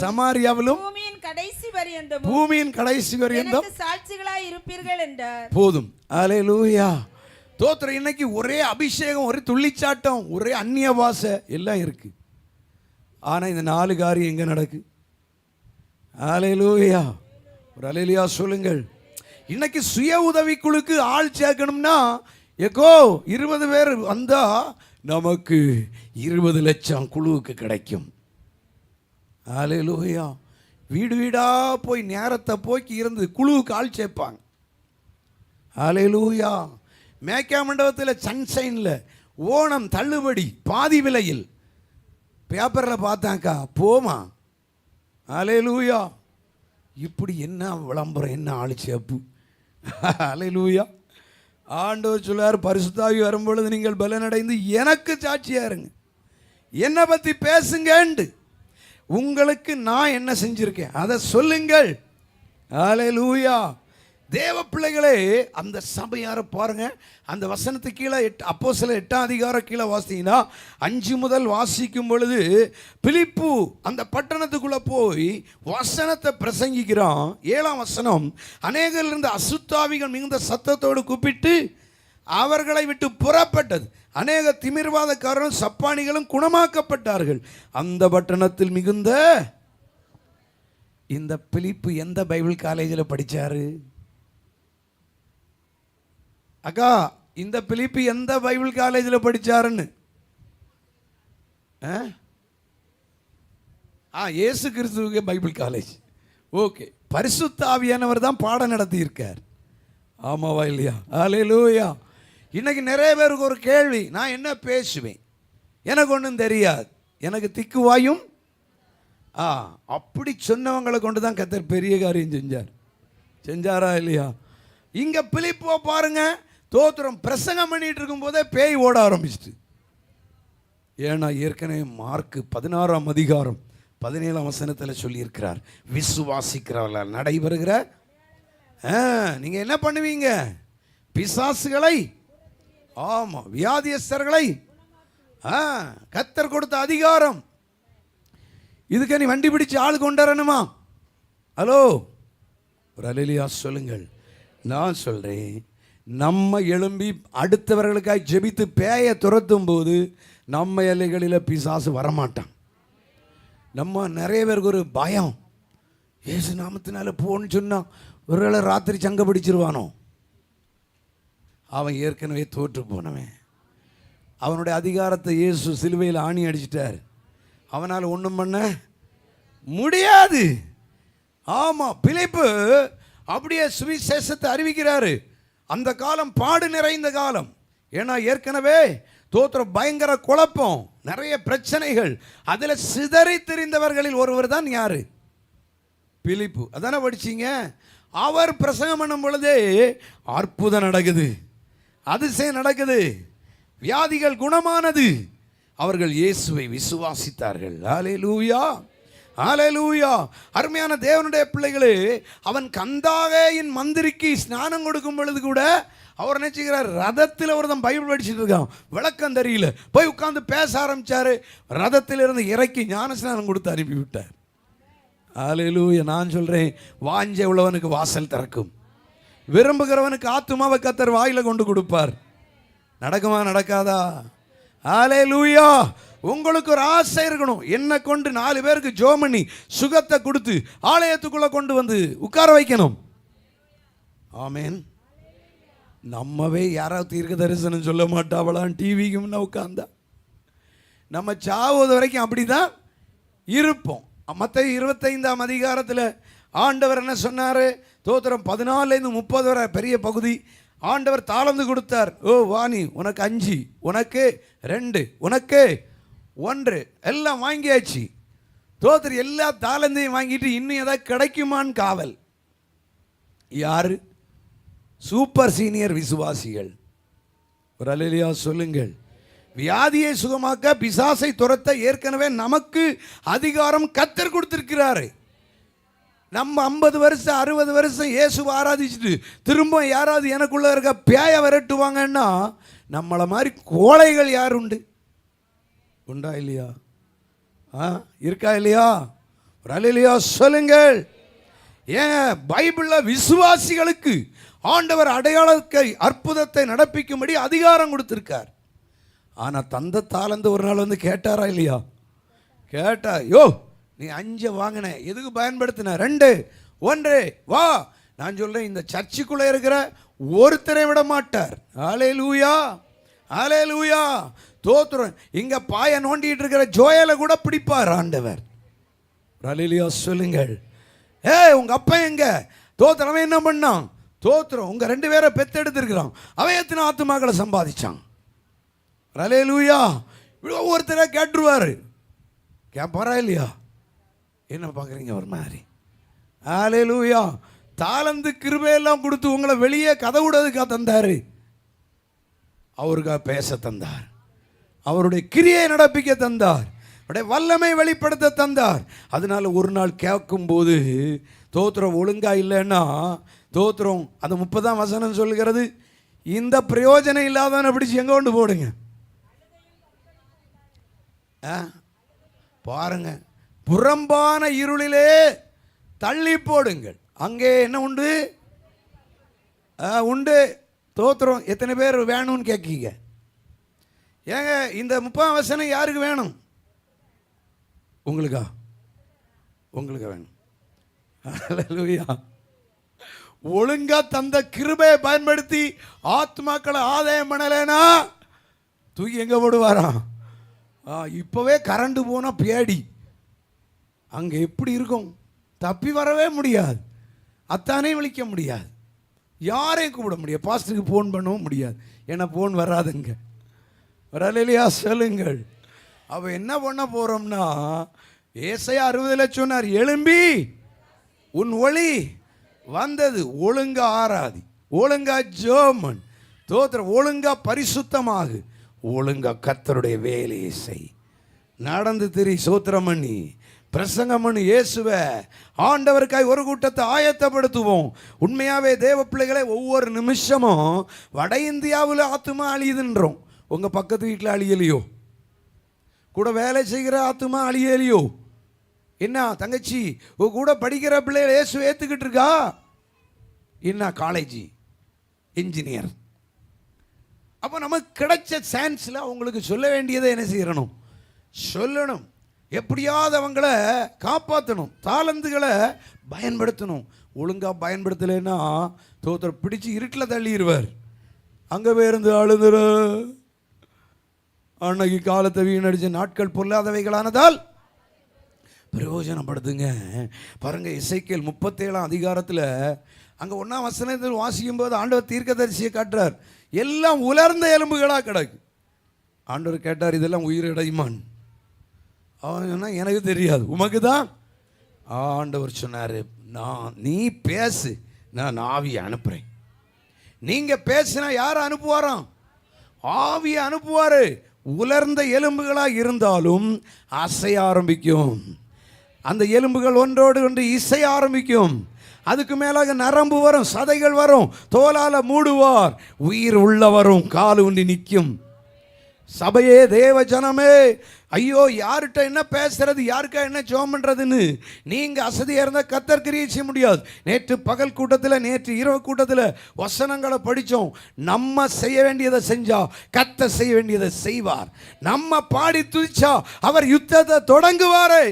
சமாரியாவிலும் பூமியின் கடைசி பரியந்தம் சாட்சிகளாய் இருப்பீர்கள் என்றார். போதும். அல்லேலூயா. தோத்திரம். இன்னைக்கு ஒரே அபிஷேகம், ஒரே துள்ளிச்சாட்டம், ஒரே அந்நிய பாஷை எல்லாம் இருக்கு. ஆனா இந்த 4 காரியம் எங்க நடக்கு? அல்லேலூயா. ஒரு அல்லேலூயா சொல்லுங்கள். இன்னைக்கு சுய உதவிக்குழுக்கு ஆள் சேர்க்கணும்னா 20 பேர் வந்தா நமக்கு 20 லட்சம் குழுவுக்கு கிடைக்கும். அல்லேலூயா. வீடு வீடா போய் நேரத்தை போக்கி இருந்து குழுவுக்கு ஆள் சேர்ப்பாங்க. அல்லேலூயா. மேக்கா மண்டபத்தில் சன்ஷைனில் ஓணம் தள்ளுபடி பாதி விலையில் பேப்பரில் பார்த்தாக்கா போமா. அல்லேலூயா. இப்படி என்ன விளம்பரம், என்ன ஆள் சேர்ப்பு. அல்லேலூயா. ஆண்டவர் சொல்றார், பரிசுத்த ஆவி வரும்பொழுது நீங்கள் பலனடைந்து எனக்கு சாட்சியா இருங்க, என்னை பற்றி பேசுங்க. உங்களுக்கு நான் என்ன செஞ்சிருக்கேன் அதை சொல்லுங்கள். அல்லேலூயா. தேவ பிள்ளைகளே, அந்த சபையாரை பாருங்க. அந்த வசனத்துக்கு கீழே அப்போஸ்தலர் 8ஆம் அதிகாரம் கீழே வாசிங்கன்னா 5 முதல் வாசிக்கும் பொழுது, பிலிப்பு அந்த பட்டணத்துக்குள்ள போய் வசனத்தை பிரசங்கிக்கிறான். 7ஆம் வசனம், அநேகரிலிருந்து அசுத்தாவிகள் மிகுந்த சத்தத்தோடு கூப்பிட்டு அவர்களை விட்டு புறப்பட்டது. அநேக திமிர்வாதக்காரரும் சப்பானிகளும் குணமாக்கப்பட்டார்கள். அந்த பட்டணத்தில் மிகுந்த. இந்த பிலிப்பு எந்த பைபிள் காலேஜில் படித்தாரு? அக்கா, இந்த பிலிப்பு எந்த பைபிள் காலேஜில் படித்தாருன்னு? இயேசு கிறிஸ்துவுக்கு பைபிள் காலேஜ். ஓகே. பரிசுத்த ஆவியானவர் தான் பாடம் நடத்தி இருக்கார். ஆமாவா இல்லையா? அல்லேலூயா. இன்னைக்கு நிறைய பேருக்கு ஒரு கேள்வி, நான் என்ன பேசுவேன், எனக்கு ஒன்றும் தெரியாது, எனக்கு திக்குவாயும். அப்படி சொன்னவங்களை கொண்டு தான் கர்த்தர் பெரிய காரியம் செஞ்சாரா இல்லையா? இங்க பிலிப்போ பாருங்க, தோத்திரம் பிரசங்கம் பண்ணிட்டு இருக்கும் போதே பேய் ஓட ஆரம்பிச்சிட்டு. ஏன்னா ஏற்கனவே மார்க் 16ஆம் அதிகாரம் 17ஆம் வசனத்தில் சொல்லியிருக்கிறார், விசுவாசிக்கிறவர்களால் நடைபெறுகிற. நீங்க என்ன பண்ணுவீங்க? பிசாசுகளை ஆமா, வியாதியஸ்தர்களை கர்த்தர் கொடுத்த அதிகாரம். இதுக்கு நீ வண்டி பிடிச்சு ஆள் கொண்டாரணுமா? ஹலோ, ஒரு அல்லேலூயா சொல்லுங்கள். நான் சொல்றேன், நம்ம எழும்பி அடுத்தவர்களுக்காக ஜெபித்து பேயை துரத்தும் போது நம்ம எல்லைகளில் பிசாசு வரமாட்டான். நம்ம நிறைய பேருக்கு ஒரு பயம், ஏசு நாமத்தினால போன்னு சொன்னா ஒருவேளை ராத்திரி சங்க பிடிச்சிருவானோ. அவன் ஏற்கனவே தோற்று போனவன். அவனுடைய அதிகாரத்தை இயேசு சிலுவையில் ஆணி அடிச்சிட்டார். அவனால் ஒன்றும் பண்ண முடியாது. ஆமாம், பிலிப்பு அப்படியே சுவிசேஷத்தை அறிவிக்கிறாரு. அந்த காலம் பாடு நிறைந்த காலம். ஏன்னா ஏற்கனவே தோத்திரம் பயங்கர குழப்பம், நிறைய பிரச்சனைகள். அதில் சிதறி திரிந்தவர்களில் ஒருவர் தான் யாரு? பிலிப்பு. அதானே படிச்சீங்க. அவர் பிரசங்கம் பண்ணும் பொழுதே அற்புதம் நடக்குது, அதிசயம் நடக்குது, வியாதிகள் குணமானது. அவர்கள் இயேசுவை விசுவாசித்தார்கள். ஹல்லேலூயா, ஹல்லேலூயா. அருமையான தேவனுடைய பிள்ளைகளே, அவன் கந்தாகையின் மந்திரிக்கு ஸ்நானம் கொடுக்கும் பொழுது கூட அவர் நினைச்சுக்கிறார், ரதத்தில் அவர் தான் பைபிள் படிச்சுட்டு இருக்கான், விளக்கம் தெரியல, போய் உட்கார்ந்து பேச ஆரம்பிச்சாரு. ரதத்தில் இருந்து இறக்கி ஞானஸ்நானம் கொடுத்து அனுப்பிவிட்டார். ஹல்லேலூயா. நான் சொல்றேன், வாஞ்சை உள்ளவனுக்கு வாசல் திறக்கும், விரும்புகிறவனுக்கு ஆத்துமாவை கர்த்தர் வாயில கொண்டு கொடுப்பார். நடக்குமா நடக்காதா? ஹல்லேலூயா. உங்களுக்கு ஒரு ஆசை இருக்கணும், என்ன கொண்டு 4 பேருக்கு ஜெபம் பண்ணி சுகத்தை கொடுத்து ஆலயத்துக்குள்ள கொண்டு வந்து உட்கார வைக்கணும். ஆமேன். நம்மவே யாராவது தீர்க்க தரிசனம் சொல்ல மாட்டாவளாம் டிவிக்கும் உட்கார்ந்தா. நம்ம சாவது வரைக்கும் அப்படிதான் இருப்போம். மத்தேயு 25ஆம் அதிகாரத்தில் ஆண்டவர் என்ன சொன்னார்? தோத்திரம் 14 - 30 வரை பெரிய பகுதி ஆண்டவர் தாளந்து கொடுத்தார். ஓ வாணி, உனக்கு 5, உனக்கு 2, உனக்கு 1, எல்லாம் வாங்கியாச்சு. தோத்திரம் எல்லா தாளந்தையும் வாங்கிட்டு இன்னும் ஏதாவது கிடைக்குமான்னு காவல். யாரு? சூப்பர் சீனியர் விசுவாசிகள். ஒரு அல்லேலூயா சொல்லுங்கள். வியாதியை சுகமாக்க, பிசாசை துரத்த ஏற்கனவே நமக்கு அதிகாரம் கர்த்தர் கொடுத்திருக்கிறாரு. நம்ம 50 வருஷம் 60 வருஷம் இயேசுவை ஆராதிச்சுட்டு திரும்ப யாராவது எனக்குள்ள இருக்க பேய விரட்டுவாங்கன்னா நம்மளை மாதிரி கோழைகள் யார் உண்டு? உண்டா இல்லையா? இருக்கா இல்லையா? ஒரு அல்லேலூயா சொல்லுங்கள். ஏன் பைபிளில் விசுவாசிகளுக்கு ஆண்டவர் அடையாளத்தை அற்புதத்தை நடப்பிக்கும்படி அதிகாரம் கொடுத்திருக்கார். ஆனால் தந்த தாளந்து ஒரு நாள் வந்து கேட்டாரா இல்லையா? கேட்டா, யோ நீ 5 வாங்கின, எதுக்கு பயன்படுத்தின? 2, 1 வா. நான் சொல்றேன், இந்த சர்ச்சுக்குள்ள இருக்கிற ஒருத்தரை விட மாட்டார். ஹல்லேலூயா, ஹல்லேலூயா. தோத்திரம். இங்க பாய நோண்டிட்டு இருக்கிற ஜோயலை கூட பிடிப்பார் ஆண்டவர். ஹல்லேலூயா சொல்லுங்கள். உங்க அப்பா எங்க? தோத்திரம். அவன் என்ன பண்ணான்? தோத்திரம். உங்க 2 பேரை பெத்தெடுத்திருக்கிறான். அவன் எத்தனை ஆத்துமாக்களை சம்பாதிச்சான்? ஹல்லேலூயா. ஒவ்வொருத்தரை கேட்டுருவாரு. கேட்பாரா இல்லையா? என்ன பார்க்குறீங்க ஒரு மாதிரி? ஹல்லேலூயா. தாளந்து கிருபையெல்லாம் கொடுத்து உங்களை வெளியே கதை விடுறதுக்காக தந்தாரு. அவருக்காக பேச தந்தார், அவருடைய கிரியை நடப்பிக்க தந்தார், அவருடைய வல்லமை வெளிப்படுத்த தந்தார். அதனால ஒரு நாள் கேட்கும்போது தோத்திரம் ஒழுங்கா இல்லைன்னா தோத்திரம் அந்த 30ஆம் வசனம் சொல்லுகிறது, இந்த பிரயோஜனம் இல்லாதவனை பிடிச்சி எங்க கொண்டு போடுங்க. பாருங்க, புறம்பான இருளிலே தள்ளி போடுங்கள். அங்கே என்ன உண்டு? உண்டு. தோத்திரம். எத்தனை பேர் வேணும்னு கேட்கீங்க? ஏங்க இந்த 30ஆம் வசனம் யாருக்கு வேணும்? உங்களுக்கா? உங்களுக்கு வேணும். ஹல்லேலூயா. ஒழுங்கா தந்த கிருபையை பயன்படுத்தி ஆத்மாக்களை ஆதாயம் பண்ணலைன்னா தூக்கி எங்க போடுவாராம்? இப்போவே கரண்ட் போனால் பேடி அங்கே எப்படி இருக்கும்? தப்பி வரவே முடியாது, அத்தானே விழிக்க முடியாது, யாரையும் கூப்பிட முடியாது, பாஸ்டருக்கு ஃபோன் பண்ணவும் முடியாது, ஏன்னா ஃபோன் வராதுங்க. வரலையா சொல்லுங்கள். அவ என்ன பண்ண போறோம்னா, ஏசாயா 60 சொன்னார், எழும்பி உன் ஒளி வந்தது. ஒழுங்கா ஆராதி, ஒழுங்கா ஜோமன் தோத்திரம், ஒழுங்கா பரிசுத்தமாகு, ஒழுங்கா கர்த்தருடைய வேலையை செய், நடந்து திரி, சோத்திரம் பண்ணி பிரசங்கம் பண்ணி இயேசுவை ஆண்டவருக்காய் ஒரு கூட்டத்தை ஆயத்தப்படுத்துவோம். உண்மையாவே தேவ பிள்ளைகளை, ஒவ்வொரு நிமிஷமும் வட இந்தியாவில் ஆத்துமா அழியுதுன்றோம். உங்க பக்கத்து வீட்டில் அழியலையோ? கூட வேலை செய்கிற ஆத்துமா அழியலையோ? என்ன தங்கச்சி உங்க கூட படிக்கிற பிள்ளைகளை இயேசு ஏத்துக்கிட்டு இருக்கா? என்ன காலேஜ் இன்ஜினியர்? அப்போ நமக்கு கிடைச்ச சான்ஸில் அவங்களுக்கு சொல்ல வேண்டியதை என்ன செய்யணும்? சொல்லணும். எப்படியாவது அவங்கள காப்பாற்றணும், தாளந்துகளை பயன்படுத்தணும். ஒழுங்காக பயன்படுத்தலைன்னா தோத்தர் பிடிச்சி இருட்டில் தள்ளிடுவார். அங்கே போயிருந்து அழுதுற அன்னைக்கு காலத்தை வீணடிச்ச நாட்கள் பொல்லாதவைகளானதால் பிரயோஜனப்படுத்துங்க. பாருங்க, எசேக்கியேல் 37 அதிகாரத்தில் அங்கே 1ஆம் வசனத்தில் வாசிக்கும் போது ஆண்டவர் தீர்க்கதரிசியை காட்டுறார். எல்லாம் உலர்ந்த எலும்புகளாக கிடக்கு. ஆண்டவர் கேட்டார், இதெல்லாம் உயிரிடையுமான்? அவன் சொன்னா, எனக்கு தெரியாது, உமக்கு தான். ஆண்டவர் சொன்னார், நீ பேசு, நான் ஆவியை அனுப்புகிறேன். நீங்கள் பேசினா யாரை அனுப்புவாராம்? ஆவியை அனுப்புவார். உலர்ந்த எலும்புகளாக இருந்தாலும் அசைய ஆரம்பிக்கும். அந்த எலும்புகள் ஒன்றோடு ஒன்று இசைய ஆரம்பிக்கும். அதுக்கு மேலாக நரம்பு வரும், சதைகள் வரும், தோலால மூடுவார், உயிர் உள்ள வரும், கால் உண்டி நிற்கும். சபையே, தேவ ஜனமே, ஐயோ யார்கிட்ட என்ன பேசுறது, யாருக்கா என்ன ஜெபம் பண்றதுன்னு நீங்க அசதியா இருந்தா கர்த்தர் கிரியை செய்ய முடியாது. நேற்று பகல் கூட்டத்தில், நேற்று இரவு கூட்டத்தில் வசனங்களை படித்தோம். நம்ம செய்ய வேண்டியதை செஞ்சா கர்த்தர் செய்ய வேண்டியதை செய்வார். நம்ம பாடி துதிச்சா அவர் யுத்தத்தை தொடங்குவாரே.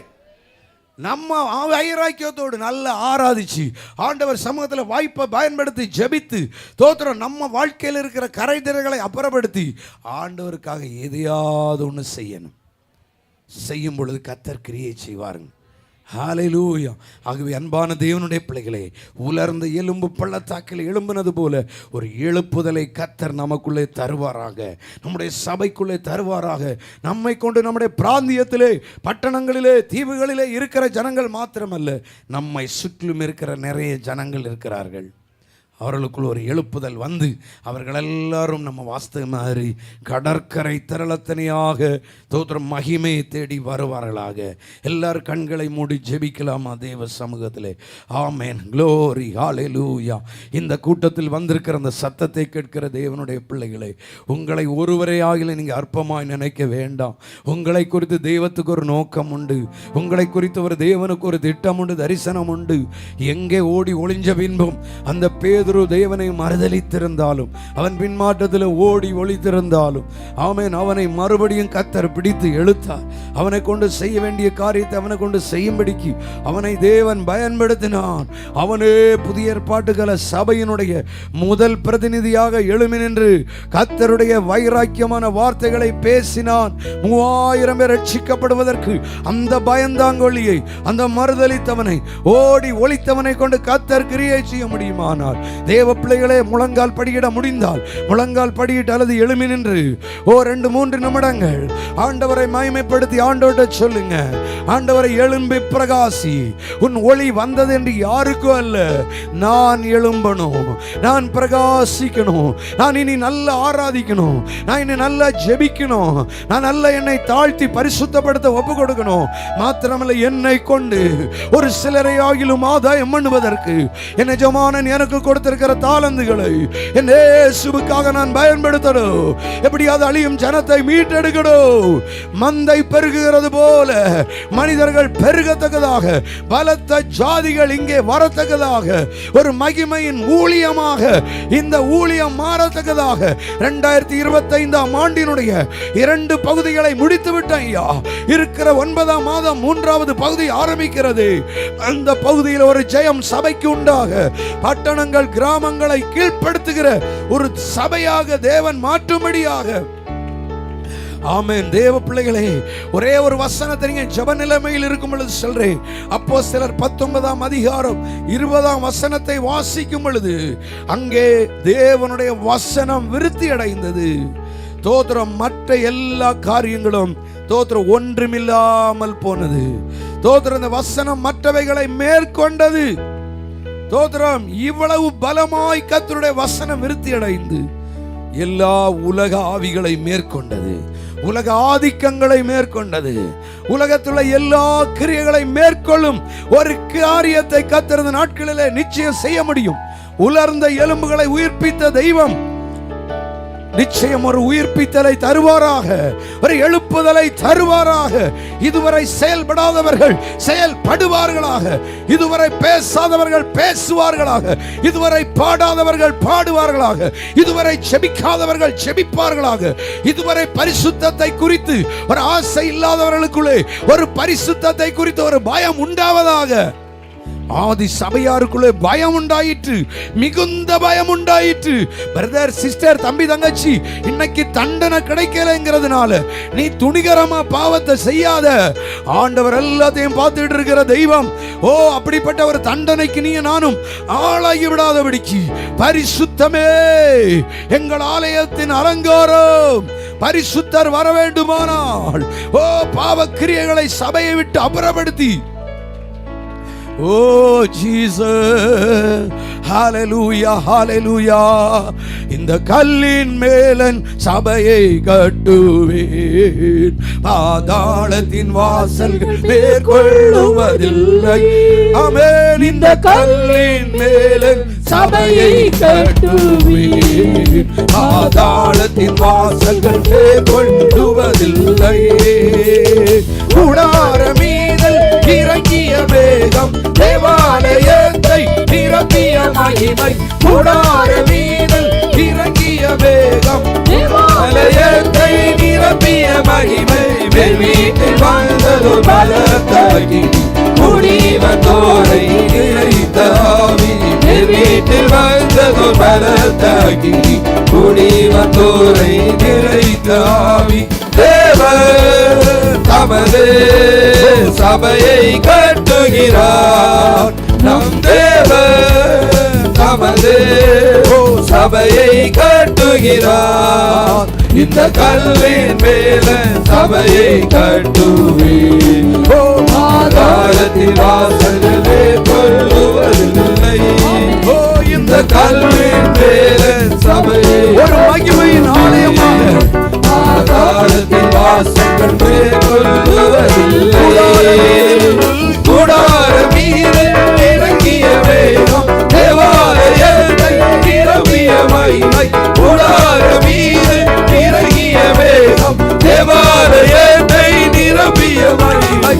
நம்ம ஐராக்கியத்தோடு நல்லா ஆராதிச்சு ஆண்டவர் சமூகத்தில் வாய்ப்பை பயன்படுத்தி ஜெபித்து தோத்திரம் நம்ம வாழ்க்கையில் இருக்கிற கரைதிரைகளை அப்புறப்படுத்தி ஆண்டவருக்காக எதையாவது ஒன்று செய்யணும். செய்யும் பொழுது கர்த்தர் கிரியை செய்வாருங்க. ஹல்லேலூயா. ஆகவே அன்பான தேவனுடைய பிள்ளைகளே, உலர்ந்த எலும்பு பள்ளத்தாக்கில் எழும்பினது போல ஒரு எழுப்புதலை கர்த்தர் நமக்குள்ளே தருவாராக, நம்முடைய சபைக்குள்ளே தருவாராக. நம்மை கொண்டு நம்முடைய பிராந்தியத்திலே, பட்டணங்களிலே, தீவுகளிலே இருக்கிற ஜனங்கள் மாத்திரமல்ல, நம்மை சுற்றிலும் இருக்கிற நிறைய ஜனங்கள் இருக்கிறார்கள். அவர்களுக்குள் ஒரு எழுப்புதல் வந்து அவர்கள் எல்லாரும் நம்ம வாஸ்தவ மாதிரி கடற்கரை திரளத்தனையாக தோத்திரம் மகிமையை தேடி வருவார்களாக. எல்லாரும் கண்களை மூடி ஜெபிக்கலாமா தேவ சமூகத்திலே? ஆமென், க்ளோரி, ஹல்லேலூயா. இந்த கூட்டத்தில் வந்திருக்கிற அந்த சத்தத்தை கேட்கிற தேவனுடைய பிள்ளைகளை, உங்களை ஒருவரே ஆகில நீங்கள் அற்பமாய் நினைக்க வேண்டாம். உங்களை குறித்து தெய்வத்துக்கு ஒரு நோக்கம் உண்டு. உங்களை குறித்து ஒரு தேவனுக்கு ஒரு திட்டம் உண்டு, தரிசனம் உண்டு. எங்கே ஓடி ஒளிஞ்ச பின்பும் அந்த பேதுரு தேவனை மறுதலித்திருந்தாலும், அவன் பின்மாற்றத்தில் ஓடி ஒளித்திருந்தாலும், ஆமென், அவனை மறுபடியும் கர்த்தர் பிடித்து எழுத்தார். அவனை கொண்டு செய்ய வேண்டிய காரியத்தை அவனை கொண்டு செய்யும்படிக்கு அவனை தேவன் பயன்படுத்தினான். அவனே புதிய ஏற்பாட்டுக்கால சபையினுடைய முதல் பிரதிநிதியாக எழுமி நின்று கர்த்தருடைய வைராக்கியமான வார்த்தைகளை பேசினான். 3000 பேர் ரட்சிக்கப்படுவதற்கு அந்த பயந்தாங்கொள்ளியை, அந்த மறுதலித்தவனை, ஓடி ஒளித்தவனை கொண்டு கர்த்தர் கிரியை செய்ய முடியுமானால், தேவ பிள்ளைகளே, முழங்கால் படியிட முடிந்தால் முழங்கால் படியிட்டு அல்லது எழுமி நின்று 2-3 நிமிடங்கள் ஆண்டவரை மகிமைப்படுத்தி ஆண்டவர்கிட்ட சொல்லுங்க, ஆண்டவரை எழும்பி பிரகாசி, உன் ஒளி வந்தது என்று யாருக்கும் அல்ல, நான் எழும்பணும், நான் பிரகாசிக்கணும், நான் இனி நல்லா ஆராதிக்கணும், நான் இனி நல்லா ஜெபிக்கணும், நான் நல்லா என்னை தாழ்த்தி பரிசுத்தப்படுத்த ஒப்பு கொடுக்கணும். மாத்திரமல்ல, என்னை கொண்டு ஒரு சிலரை ஆகிலும் ஆதாயம் பண்ணுவதற்கு என் எஜமானன் எனக்கு கொடுத்திருக்கிற தாளந்துகளை என் இயேசுவுக்காக நான் பயன்படுத்தணும். எப்படியாவது அழியும் ஜனத்தை மீட்டெடுக்கணும். மந்தை பெருகுகிறது போல மனிதர்கள் பெருகத்தக்கதாக, பலத்த ஜாதிகள் இங்கே வரத்தக்கதாக, ஒரு மகிமையின் ஊழியமாக இந்த ஊழியம் மாறத்தக்கதாக 2025ஆம் ஆண்டினுடைய 2 பகுதிகளை முடித்து விட்டேன் ஐயா. இருக்கிற 9ஆம் மாதம் 3வது பகுதி ஆரம்பிக்கிறது. அந்த பகுதியில் ஒரு ஜெயம் சபைக்கு உண்டாக, பட்டணங்கள் கிராமங்களை கீழ்ப்படுத்துகிற ஒரு சபையாக தேவன் மாற்றும்படியாக. ஆமென். தேவ பிள்ளைகளே, ஒரே ஒரு வசனத்தை நீங்க ஜெப நிலைமையில் இருக்கும் பொழுது சொல்றேன். அப்போஸ்தலர் 19ஆம் அதிகாரம் 20ஆம் வசனத்தை வாசிக்கும் பொழுது அங்கே தேவனுடைய வசனம் விருத்தி அடைந்தது. தோத்திரம், மற்ற எல்லா காரியங்களும் தோத்திரம் ஒன்றுமில்லாமல் போனது. தோத்திரம், இந்த வசனம் மற்றவைகளை மேற்கொண்டது. தோத்திரம், இவ்வளவு பலமாய் கர்த்தருடைய வசனம் விருத்தி அடைந்து எல்லா உலக ஆவிகளை மேற்கொண்டது. உலக ஆதிக்கங்களை மேற்கொண்டது. உலகத்துள்ள எல்லா கிரியைகளை மேற்கொள்ளும் ஒரு காரியத்தை கர்த்தர் இந்த நாட்களிலே நிச்சயம் செய்ய முடியும். உலர்ந்த எலும்புகளை உயிர்ப்பித்த தெய்வம் நிச்சயம் ஒரு உயிர்ப்பித்தலை தருவாராக, ஒரு எழுப்புதலை தருவாராக. இதுவரை செயல்படாதவர்கள் செயல்படுவார்களாக, இதுவரை பேசாதவர்கள் பேசுவார்களாக, இதுவரை பாடாதவர்கள் பாடுவார்களாக, இதுவரை செபிக்காதவர்கள் செபிப்பார்களாக, இதுவரை பரிசுத்தத்தை குறித்து ஒரு ஆசை இல்லாதவர்களுக்குள்ளே ஒரு பரிசுத்தத்தை குறித்து ஒரு பயம் உண்டாவதாக. ஆதி சபையாருக்குள்ளே பயம் உண்டாயிற்று, மிகுந்த பயம் உண்டாயிற்று. பிரதர் சிஸ்டர், தம்பி தங்கச்சி, இன்னைக்கு தண்டனை கிடைக்கலங்கிறதுனால நீ துணிகரமா பாவத்தை செய்யாத. ஆண்டவர் எல்லாத்தையும் பார்த்துட்டு இருக்கிற தெய்வம். ஓ, அப்படிப்பட்ட ஒரு தண்டனைக்கு நீ நானும் ஆளாகி விடாதபடிக்கு பரிசுத்தமே எங்கள் ஆலயத்தின் அலங்காரம். பரிசுத்தர் வர வேண்டுமானால் ஓ, பாவ கிரியைகளை சபையை விட்டு அப்புறப்படுத்தி, ஓ ஜீசஸ், ஹalleluya ஹalleluya, இந்த கல்லின் மேலன் சபையை கட்டுவேன், பாதாளத்தின் வாசல்கள் மேற்கொள்ளுவதில்லை. ஆமென். இந்த கல்லின் மேலன் சபையை கட்டுவேன், பாதாளத்தின் வாசல்கள் மேற்கொள்ளுவதில்லை. கூடார மீதல் இறங்கிய மேகம் தேவாலயத்தை நிரப்பிய மகிமை. கூடார மீதல் இறங்கிய மேகம் தேவாலயத்தை நிரப்பிய மகிமை. வீட்டில் வாழ்ந்ததோ பலத்தாகி முடிவதோரை நிறைத்த ஆவி. வீட்டில் வாழ்ந்ததோ பலத்தாகி முடிவதோரை நிறைத்த ஆவி. தேவன் தமது சபையை கட்டுகிறார். நம் தேவன் தமது சபையை கட்டுகிறார். இந்த கல்லின் மேல சபையை கட்டுவேன், பாதாளத்தின் வாசல்களே கொள்ளுவதில்லை. ஓ, இந்த கல்லின் மேல சபையை ஒரு மகிமையின் ஆலயமாக பாதாளத்தின் வாசல்கள் மேற்கொள்ளுவதில்லை. கூடார மீதில் இறங்கிய வேகம் தேவாலயத்தை நிரப்பிய மகிமை. கூடார மீதில் இறங்கிய வேகம் தேவாலயத்தை நிரப்பிய மகிமை.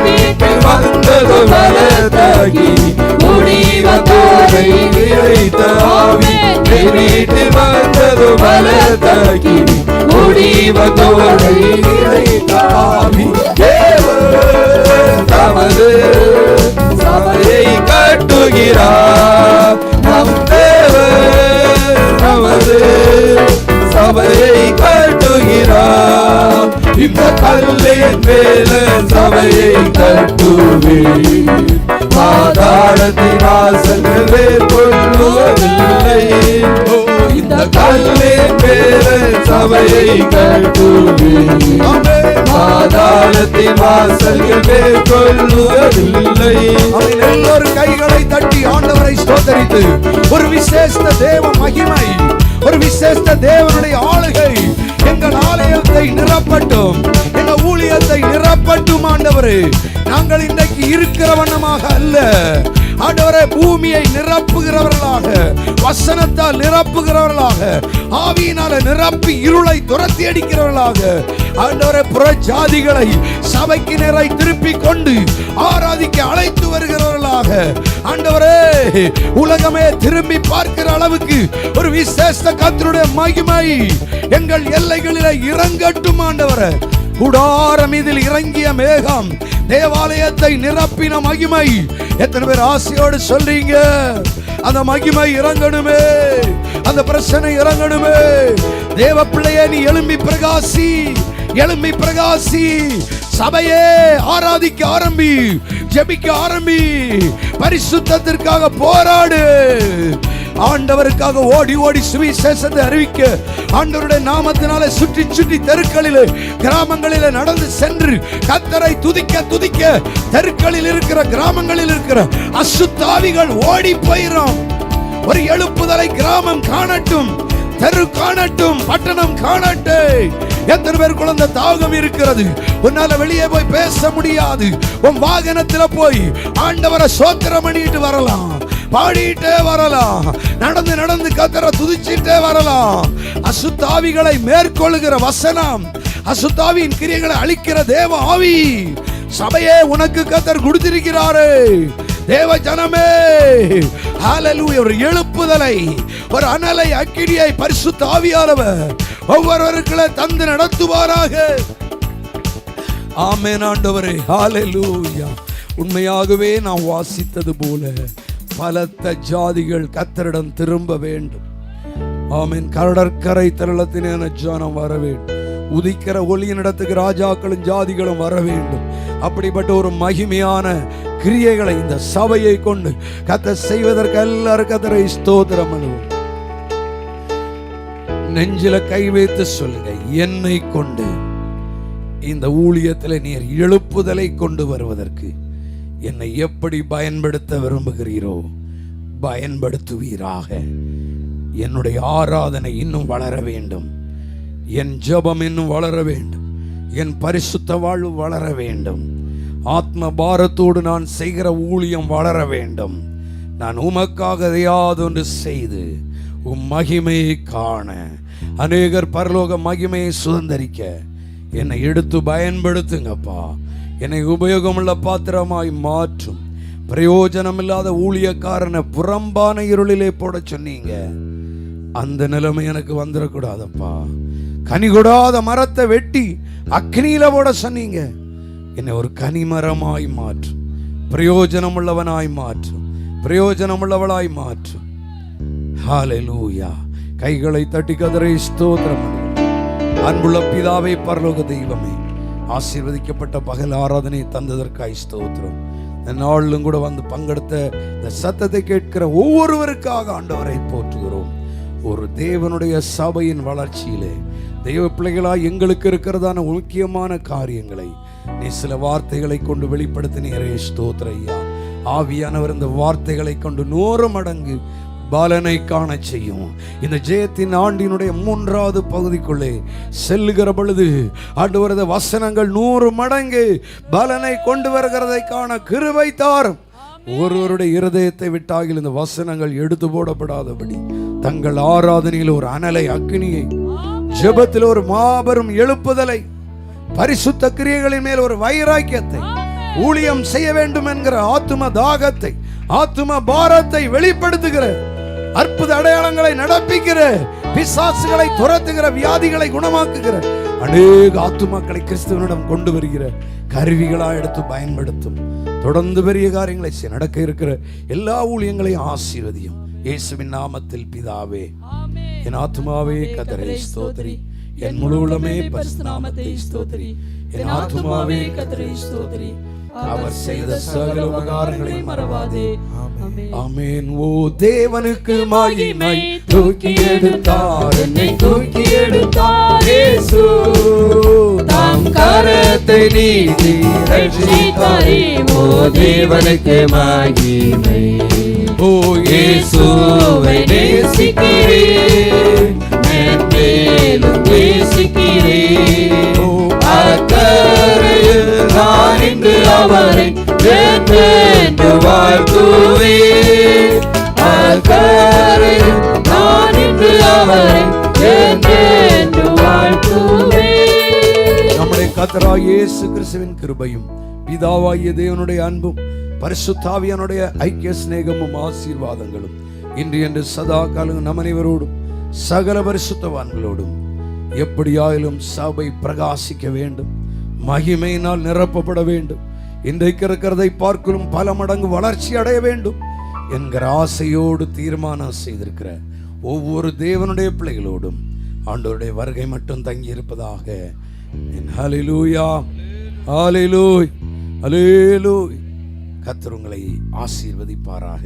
வீட்டில் வந்தது பலத்தாகி முடிவதோரை நிறைத்த ஆவி. வீட்டில் வந்தது பலத்தாகி முடிவதோரை நிறைத்த ஆவி. தேவன் தமது சபையை கட்டுகிறார். நம் தேவன் தமது சபையை கட்டுகிறார். இந்த கல்லின் மேல சபையை கட்டுவேன், பாதாளத்தின் வாசல்கள் மேற்கொள்ளுவதில்லை. இந்த கல்லின் மேல சபையை கட்டுவேன், பாதாளத்தின் வாசல்கள் மேற்கொள்ளுவதில்லை. எல்லோரும் கைகளை தட்டி ஆண்டவரை ஸ்தோத்தரித்து, ஒரு விசேஷ தேவ மகிமை, ஒரு விசேஷ தேவனுடைய ஆளுகை எங்கள் ஆலயத்தை நிரப்பட்டும், எங்கள் ஊழியத்தை நிரப்பட்டும். ஆண்டவரே, நாங்கள் இன்றைக்கு இருக்கிற வண்ணமாக அல்ல ஆண்டவரே, பூமியை நிரப்புகிறவர்களாக, வசனத்தால் நிரப்புகிறவர்களாக, ஆவியினால நிரப்பி இருளை துரத்தி அடிக்கிறவர்களாக, ஆண்டவரே, புற ஜாதிகளை சபைக்கு நேரை திருப்பி கொண்டு ஆராதிக்க அழைத்து வருகிறவர்களாக, ஆண்டவரே, உலகமே திரும்பி பார்க்கிற அளவுக்கு ஒரு விசேஷ கர்த்தருடைய மகிமை எங்கள் எல்லைகளிலே இறங்கட்டும். ஆண்டவரே, கூடாரம் இதில் இறங்கிய மேகம் தேவாலயத்தை நிரப்பின மகிமை. எத்தனை பேர் ஆசையோடு சொல்றீங்க? அந்த மகிமை இறங்கணுமே, அந்த பிரச்சனை இறங்கணுமே. தேவ பிள்ளையே, நீ எழும்பி பிரகாசி, எழும்பி பிரகாசி. சபையே, ஆராதிக்க ஆரம்பி, ஜெபிக்க ஆரம்பி, பரிசுத்தத்திற்காக போராடு. ஆண்டவருக்காக ஓடி ஓடி சுவிசேஷத்தை அறிவிக்க, ஆண்டவருடைய நாமத்தினாலே சுற்றி சுற்றி தெருக்களிலே கிராமங்களிலே நடந்து சென்று கர்த்தரை துதிக்க துதிக்க தெருக்களில் இருக்கிற கிராமங்களில் இருக்கிற அசுத்தாவிகள் ஓடி போயிரும். ஒரு எழுப்புதலை கிராமம் காணட்டும், தெரு காணட்டும், பட்டணம் காணட்டும். எத்தனை பேருக்குள்ள அந்த தாகம் இருக்கிறது? உன்னால வெளியே போய் பேச முடியாது. உன் வாகனத்துல போய் ஆண்டவரை ஸ்தோத்திரம் பண்ணிட்டு வரலாம், பாடிட்டே வரலாம், நடந்து நடந்து கர்த்தரை துதிச்சிட்டே வரலாம். அசுத்தாவிகளை மேற்கொள்ளுகிற வசனம், அசுத்தாவியின் கிரியைகளை அழிக்கிற தேவ ஆவி சபையே உனக்கு கர்த்தர் கொடுத்திருக்கிறாரே. தேவ ஜனமே, ஹalleluya. ஒரு எழுப்புதலை, ஒரு அனலை, அக்கினியை பரிசுத்த ஆவியானவர் ஒவ்வொருவருக்குள்ள தந்து நடத்துவாராக. ஆமென் ஆண்டவரே, ஹalleluya. உண்மையாகவே நாம் வாசித்தது போல பலத்த ஜாதிகள் கர்த்தரிடம் திரும்ப வேண்டும். ஆமென். கடற்கரை தருளத்தின ஜனம் வர வேண்டும். உதிக்கிற ஒளியினிடத்துக்கு ராஜாக்களும் ஜாதிகளும் வர வேண்டும். அப்படிப்பட்ட ஒரு மகிமையான கிரியைகளை இந்த சபையை கொண்டு கர்த்தர் செய்வதற்கு எல்லாரும் கர்த்தரை ஸ்தோத்திரம் பண்ணுவோம். நெஞ்சில கை வைத்து சொல்லுங்க, என்னை கொண்டு இந்த ஊழியத்தில் நீர் எழுப்புதலை கொண்டு வருவதற்கு என்னை எப்படி பயன்படுத்த விரும்புகிறீரோ பயன்படுத்துவீராக. என்னுடைய ஆராதனை இன்னும் வளர வேண்டும், என் ஜெபம் இன்னும் வளர வேண்டும், என் பரிசுத்த வாழ்வு வளர வேண்டும், ஆத்ம பாரத்தோடு நான் செய்கிற ஊழியம் வளர வேண்டும். நான் உமக்காக எதையாவது ஒன்று செய்து உம் மகிமையை காண, அநேகர் பரலோக மகிமையை சுதந்தரிக்க என்னை எடுத்து பயன்படுத்துங்கப்பா. என்னை உபயோகமுள்ள பாத்திரமாய் மாற்றும். பிரயோஜனம் இல்லாத ஊழியக்காரனை புறம்பான இருளிலே போட சொன்னீங்க. அந்த நிலைமை எனக்கு வந்துடக்கூடாதப்பா. கனி கொடாத மரத்தை வெட்டி அக்னியில போட சொன்னீங்க. என்னை ஒரு கனிமரமாய் மாற்றும், பிரயோஜனம் உள்ளவனாய் மாற்றும், பிரயோஜனம் உள்ளவளாய் மாற்றும். ஹalleluya. கைகளை தட்டி கதரை ஸ்தோத்திரம். அன்புள்ள பிதாவே, பரலோக தெய்வமே, ஆசீர்வதிக்கப்பட்ட பகல் ஆராதனை தந்ததற்காய் ஸ்தோத்திரம். இந்த நாளிலும் கூட வந்து பங்கெடுத்த இந்த சத்தத்தை கேட்கிற ஒவ்வொருவருக்காக ஆண்டவரை போற்றுகிறோம். ஒரு தேவனுடைய சபையின் வளர்ச்சியிலே தெய்வ பிள்ளைகளாய் எங்களுக்கு இருக்கிறதான முக்கியமான காரியங்களை நீ சில வார்த்தைகளை கொண்டு வெளிப்படுத்தினீரே, ஸ்தோத்திரம் ஐயா. ஆவியானவர் இந்த வார்த்தைகளை கொண்டு 100 மடங்கு பலனை காண செய்யும். இந்த ஜெயத்தின் ஆண்டினுடைய 3வது பகுதிக்குள்ளே செல்லுகிற பொழுது ஆண்டவரது வசனங்கள் 100 மடங்கு பலனை கொண்டு வருகிறதை காண கிருபை தாரும். ஒருவருடைய இருதயத்தை விட்டாகில் இந்த வசனங்கள் எடுத்து போடப்படாதபடி தங்கள் ஆராதனையில் ஒரு அனலை, அக்னியை, ஜெபத்தில் ஒரு மாபெரும் எழுப்புதலை, பரிசுத்த கிரியைகளின் மேல் ஒரு வைராக்கியத்தை, ஊழியம் செய்ய வேண்டும் என்கிற ஆத்தும தாகத்தை, ஆத்தும பாரத்தை வெளிப்படுத்துகிற, அற்புத அடையாளங்களை நடப்பிக்கிற, பிசாசுகளை துரத்துகிற, வியாதிகளை குணமாக்குகிற, அநேக ஆத்துமாக்களை கிறிஸ்துவனிடம் கொண்டு வருகிற கருவிகளா எடுத்து பயன்படுத்தும். தொடர்ந்து பெரிய காரியங்களை நடக்க இருக்கிற எல்லா ஊழியங்களையும் ஆசீர்வதியும். இயேசுவின் நாமத்தில் பிதாவே. என் ஆத்துமாவே கர்த்தரை ஸ்தோத்திரி, என் முழு உள்ளமே பரிசுத்த நாமத்தை ஸ்தோத்திரி. என் ஆத்துமாவே கர்த்தரை ஸ்தோத்திரி, அவர் செய்த சகல உபகாரங்களை மறவாதே. ஆமென். ஓ தேவனுக்கு மகிமை, தூக்கி எடுத்தார், என்னை தூக்கி எடுத்தார் இயேசு. தாம் கரத்தை நீட்டி ரட்சித்தாரே. ஓ தேவனுக்கு மகிமை. ஓ இயேசுவை நேசிக்கிறேன், மேலும் நேசிக்கிறேன். ஓ அக்கரையில் நான் இன்று அவரை என்று வாழ்த்துவேன். அக்கரையில் நான் இன்று அவரை என்று வாழ்த்துவேன். நம்முடைய கர்த்தராகிய இயேசு கிறிஸ்துவின் கிருபையும் பிதாவாகிய தேவனுடைய அன்பும் பரிசுத்த ஆவியானுடைய ஐக்கிய சிநேகமும் ஆசீர்வாதங்களும் இன்று என்று சதா காலம் நம் அனைவரோடும் சகல பரிசுத்தவான்களோடும் எப்படியாயிலும் சபை பிரகாசிக்க வேண்டும், மகிமையினால் நிரப்பப்பட வேண்டும், இன்றைக்கு இருக்கிறதை பார்க்கலும் பல மடங்கு வளர்ச்சி அடைய வேண்டும் என்கிற ஆசையோடு தீர்மானம் செய்திருக்கிற ஒவ்வொரு தேவனுடைய பிள்ளைகளோடும் ஆண்டவருடைய வருகை மட்டும் தங்கி இருப்பதாக. ஹல்லேலூயா, ஹல்லேலூயா, ஹல்லேலூயா. கர்த்தர் உங்களை ஆசீர்வதிப்பாராக.